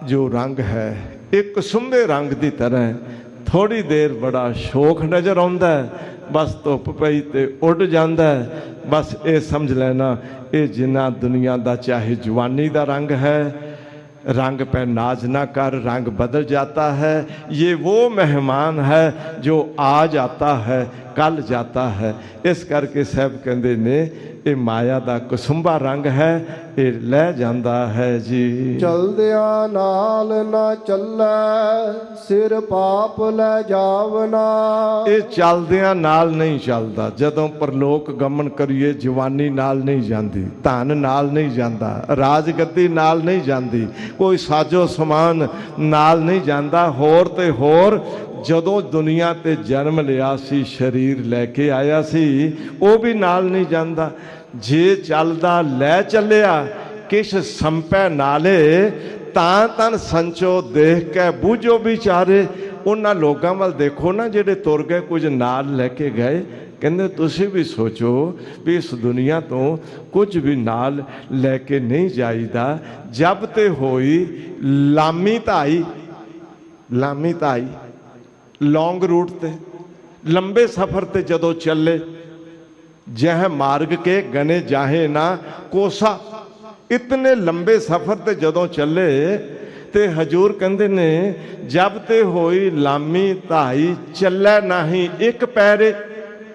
ਜੋ ਰੰਗ ਹੈ, ਇਹ ਕਸੁੰਭੇ ਰੰਗ ਦੀ ਤਰ੍ਹਾਂ। ਥੋੜੀ ਦੇਰ ਬੜਾ ਸ਼ੋਖ ਨਜ਼ਰ ਆਉਂਦਾ ਹੈ, ਬਸ ਧੁੱਪ ਪਈ ਤੇ ਉੱਡ ਜਾਂਦਾ ਹੈ। ਬਸ ਇਹ ਸਮਝ ਲੈਣਾ, ਇਹ ਜਿੰਨਾ ਦੁਨੀਆ ਦਾ ਚਾਹੇ ਜਵਾਨੀ ਦਾ ਰੰਗ ਹੈ, रंग पे नाज ना कर, रंग बदल जाता है। ये वो मेहमान है जो आज आता है कल जाता है। इस करके साहब कहते ने ये माया दा कसुंबा रंग है, ये लै जांदा है जी। चलदिया नाल ना चलै, सिर पाप लै जावना। ये चलदिया नाल नहीं चलदा। जदों परलोक गमन करिए जवानी नाल नहीं जाती, धन नाल नहीं जाता, राजगद्दी नाल नहीं जाती, कोई साजो समान नाल नहीं जाता। होर ते होर जदों दुनिया ते जन्म लिया सी, शरीर लैके आया सी, वो भी नाल नहीं जाता। जे चलदा लै चलिया किश संपै नाले, तां तन संचो देख के बूझो विचारे। उन्हां लोगां वल देखो ना जिहड़े तुर गए, कुछ नाल लैके गए। कहते तुसीं भी सोचो भी इस दुनिया तो कुछ भी नाल लैके नहीं जाईदा। जब ते होई लामी धाई, लामी धाई लौंग रूट ते लंबे सफर ते जदों चले, जह मार्ग के गने जाहे ना कोसा। इतने लंबे सफर ते जदों चले ते हजूर कहंदे ने जब ते होई लामी धाई चलै नहीं एक पैरे,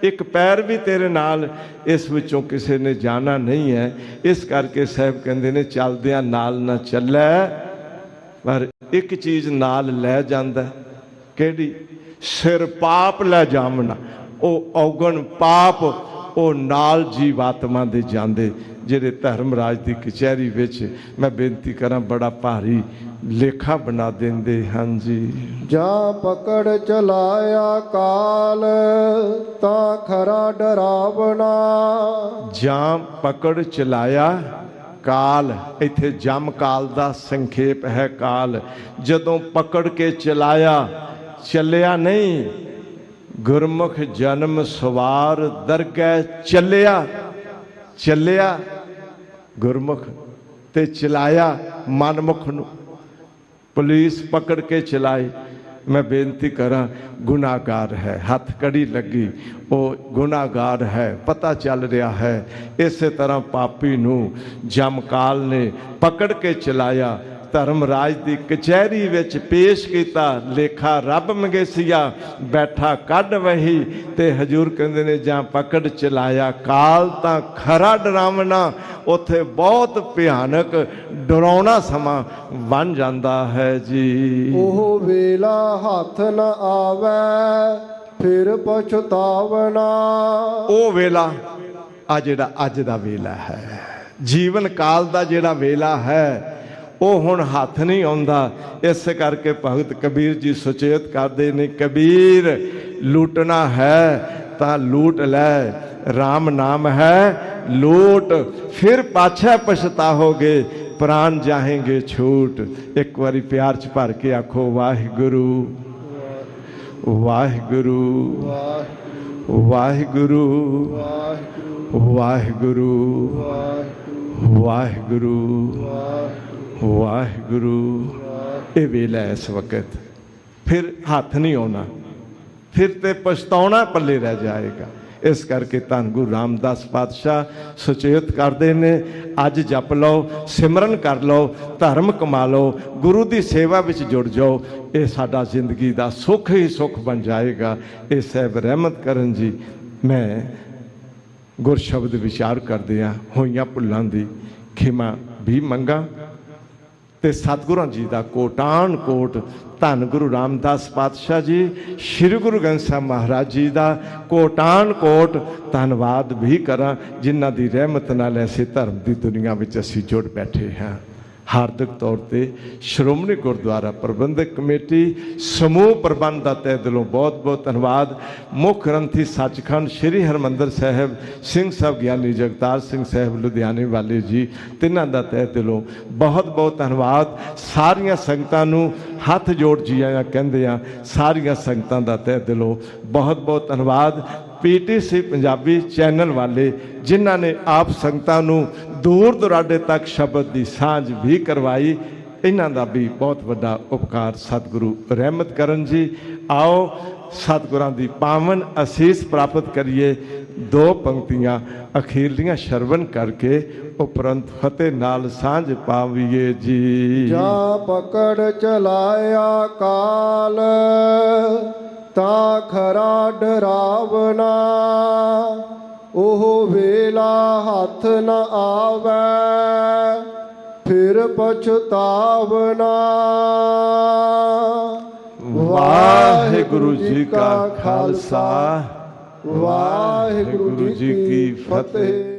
एक पैर भी तेरे नाल इस विचों किसी ने जाना नहीं है। इस करके साहब कहंदे ने चलदियां नाल ना चलै, पर एक चीज़ नाल लै जांदा, किहड़ी? सिर पाप लै जामना। वो औगण पाप वो नाल जीवात्मा दे जांदे, जिहड़े धर्मराज की कचहरी विच मैं बेनती करा बड़ा भारी लेखा बना देंदे। हाँ जी। जा पकड़ चलाया काल ता खरा डरावना। जा पकड़ चलाया काल, इत्थे जम काल दा संखेप है काल। जदों पकड़ के चलाया, चलिया नहीं, गुरमुख जन्म सवार दरगह चलिया, चलिया गुरमुख ते चलाया मनमुख नूं। पुलिस पकड़ के चलाए, मैं बेनती करा गुनाहगार है, हथ कड़ी लगी वो गुनाहगार है, पता चल रहा है। इस तरह पापी नूं जमकाल ने पकड़ के चलाया, धर्मराज की कचहरी विच पेश किया, लेखा रब मंगेसिया बैठा कढ़ वही। ते हजूर कहंदे ने जां पकड़ चलाया काल तां खरा डरावना। उत्थे बहुत भयानक डरावना समा बन जाता है जी। ओह वेला हाथ न आवे फिर पछतावना। ओ वेला आ जिहड़ा अज दा वेला है, जीवन काल दा जिहड़ा वेला है वो हुण हथ नहीं आउंदा। इस करके भगत कबीर जी सुचेत करते ने, कबीर लूटना है तां लूट लै, राम नाम है लूट, फिर पाछे पछताओगे प्राण जाएंगे छूट। एक बारी प्यार च भर के आखो वाहिगुरु वाहिगुरु वाहिगुरु वाहिगुरु वाहिगुरु वाहिगुरु। ये वेला इस वक्त फिर हाथ नहीं आना, फिर ते पछताना पल्ले रह जाएगा। इस करके धन गुरु रामदास पातशाह सुचेत करते ने, अज जप लो, सिमरन कर लो, धर्म कमा लो, गुरु की सेवा में जुड़ जाओ, ये साडा जिंदगी का सुख ही सुख बन जाएगा। ये साहब रहमत करन जी। मैं गुरशब्द विचार करदियां होइयां भुल्लां दी खिमा भी मंगा ते सतगुरां जी का कोटान कोट धन गुरु रामदास पातशाह जी, श्री गुरु ग्रंथ साहिब महाराज जी का कोटान कोट धन्यवाद भी करा, जिन्हां दी रहमत नाल ऐसे धर्म की दुनिया में असीं जुड़ बैठे हैं। हार्दिक तौर पर श्रोमणी गुरुद्वारा प्रबंधक कमेटी समूह प्रबंध का तह दिलों बहुत बहुत धन्यवाद। मुख ग्रंथी सचखंड श्री हरमंदर साहिब सिंह साहब ज्ञानी जगतार सिंह साहब लुधियाने वाले जी, तिन्हां दा तह दिलों बहुत बहुत धन्यवाद। सारियां संगतां नूं हथ जोड़ जी आया कहंदे आ, सारियां संगतां दा तह दिलों बहुत बहुत धन्यवाद। PTC पंजाबी चैनल वाले जिन्हां ने आप संगतां नूं दूर दुराडे तक शब्द की सांझ भी करवाई, इन्हां दा भी बहुत बड़ा उपकार सतगुरु रहमत करन जी। आओ सतगुरां दी पावन असीस प्राप्त करिए। दो पंक्तियां अखीरलियां श्रवण करके उपरंत फतेह नाल सांझ पावीए जी। जा पकड़ चलाया काल ता खरा डरावना। ओह वेला हाथ न आवे फिर पछतावना। वाहिगुरु जी का खालसा, वाहिगुरु जी की फतेह।